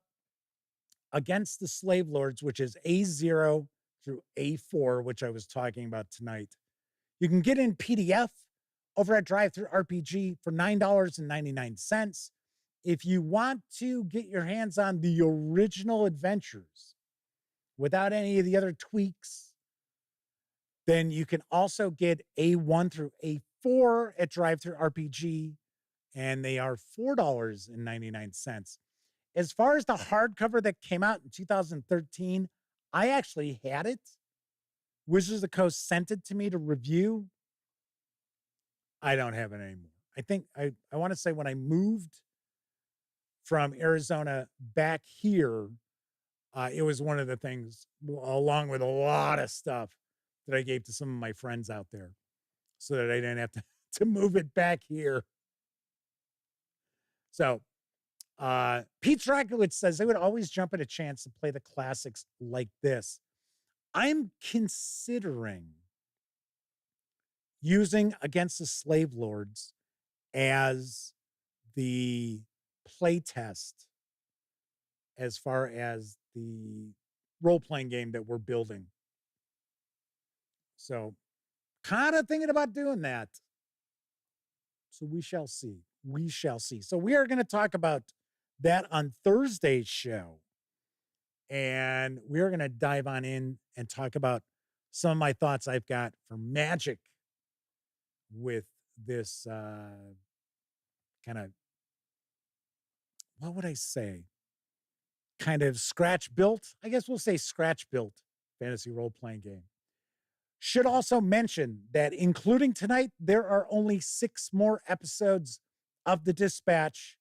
Against the Slave Lords, which is A0 through A4, which I was talking about tonight. You can get in PDF over at Drive-Thru RPG for $9.99. If you want to get your hands on the original adventures without any of the other tweaks, then you can also get A1 through A4 at Drive-Thru RPG, and they are $4.99. As far as the hardcover that came out in 2013, I actually had it. Wizards of the Coast sent it to me to review. I don't have it anymore. I think I want to say when I moved from Arizona back here, it was one of the things, along with a lot of stuff, that I gave to some of my friends out there so that I didn't have to move it back here. So Pete Strakowitz says they would always jump at a chance to play the classics like this. I'm considering using Against the Slave Lords as the play test as far as the role-playing game that we're building. So kind of thinking about doing that. So we shall see. We shall see. So we are going to talk about that on Thursday's show. And we're going to dive on in and talk about some of my thoughts I've got for Magic with this kind of, what would I say? Kind of scratch built. I guess we'll say scratch built fantasy role-playing game. Should also mention that including tonight, there are only 6 more episodes of The Dispatch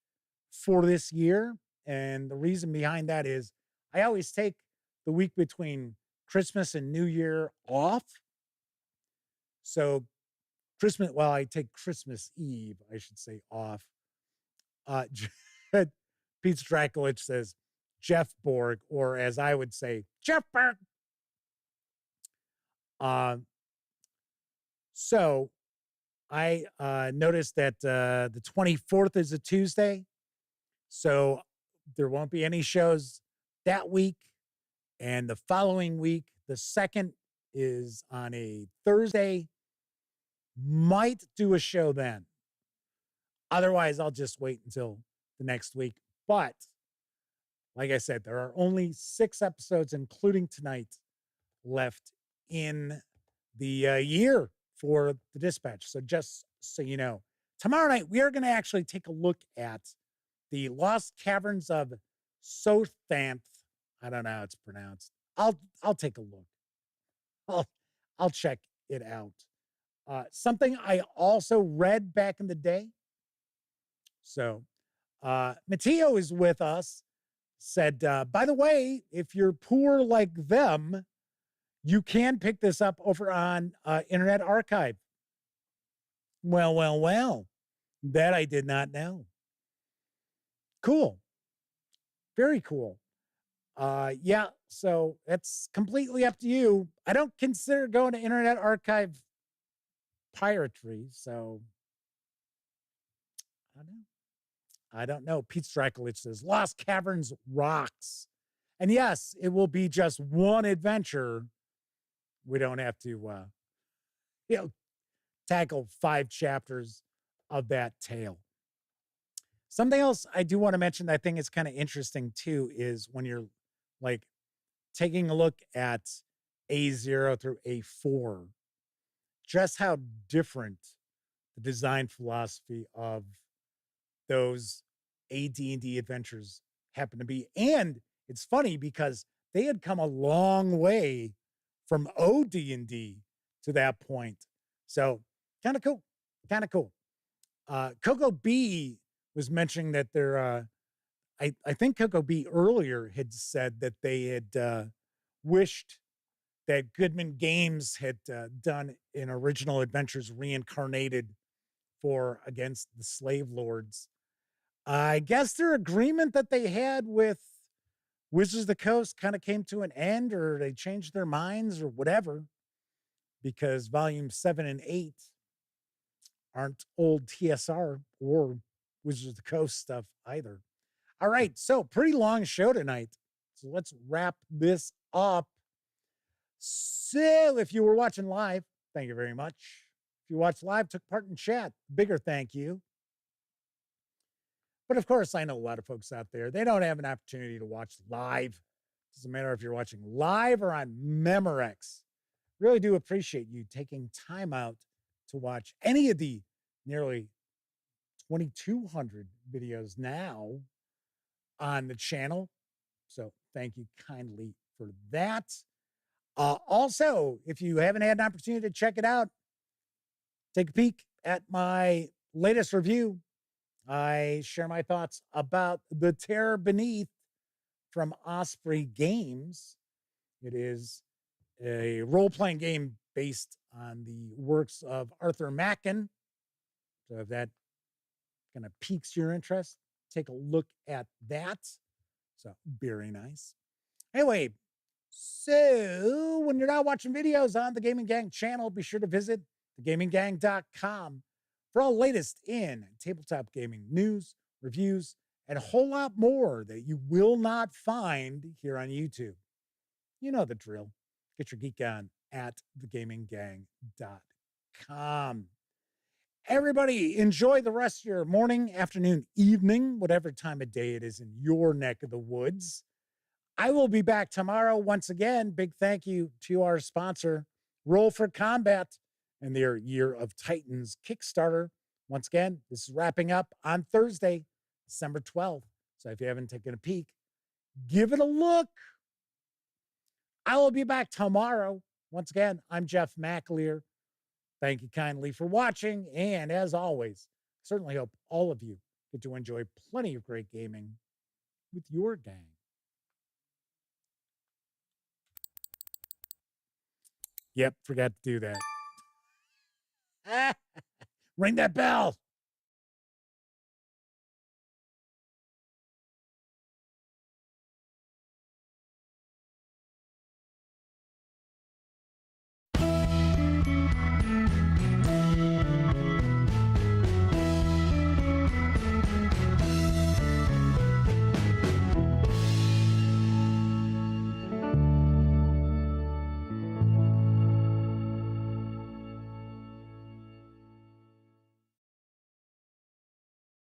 for this year. And the reason behind that is I always take the week between Christmas and New Year off. So I take Christmas Eve, I should say, off. Pete Strakowitz says, Jeff Borg, or as I would say, Jeff Borg. So I noticed that the 24th is a Tuesday. So there won't be any shows that week. And the following week, the 2nd is on a Thursday. Might do a show then. Otherwise, I'll just wait until the next week. But like I said, there are only 6 episodes, including tonight, left in the year for The Dispatch. So just so you know, tomorrow night, we are going to actually take a look at the Lost Caverns of Sothanth. I don't know how it's pronounced. I'll take a look. I'll check it out. Something I also read back in the day. So Matteo is with us. Said, by the way, if you're poor like them, you can pick this up over on Internet Archive. Well. That I did not know. Cool. Very cool. Yeah, so it's completely up to you. I don't consider going to Internet Archive piratery, so I don't know. Pete Strakowitz says, Lost Caverns rocks. And yes, it will be just one adventure. We don't have to, tackle 5 chapters of that tale. Something else I do want to mention that I think is kind of interesting too is when you're like taking a look at A0 through A4, just how different the design philosophy of those AD&D adventures happen to be. And it's funny because they had come a long way from OD&D to that point. So kind of cool. Kind of cool. Coco B was mentioning that they're, I think Coco B earlier had said that they had wished that Goodman Games had done an original adventures reincarnated for Against the Slave Lords. I guess their agreement that they had with Wizards of the Coast kind of came to an end, or they changed their minds or whatever, because volume 7 and 8 aren't old TSR or Wizards of the Coast stuff either. All right, so pretty long show tonight. So let's wrap this up. So if you were watching live, thank you very much. If you watched live, took part in chat, bigger thank you. But of course, I know a lot of folks out there, they don't have an opportunity to watch live. Doesn't matter if you're watching live or on Memorex. Really do appreciate you taking time out to watch any of the nearly 2,200 videos now on the channel. So thank you kindly for that. Also, if you haven't had an opportunity to check it out, take a peek at my latest review. I share my thoughts about The Terror Beneath from Osprey Games. It is a role-playing game based on the works of Arthur Machen. So if that kind of piques your interest, take a look at that. So very nice. Anyway, so when you're not watching videos on the Gaming Gang channel, be sure to visit thegaminggang.com for all latest in tabletop gaming news, reviews, and a whole lot more that you will not find here on YouTube. You know the drill. Get your geek on at thegaminggang.com. Everybody, enjoy the rest of your morning, afternoon, evening, whatever time of day it is in your neck of the woods. I will be back tomorrow. Once again, big thank you to our sponsor, Roll for Combat, and their Year of Titans Kickstarter. Once again, this is wrapping up on Thursday, December 12th. So if you haven't taken a peek, give it a look. I will be back tomorrow. Once again, I'm Jeff McAleer. Thank you kindly for watching. And as always, certainly hope all of you get to enjoy plenty of great gaming with your gang. Yep, forgot to do that. Ring that bell.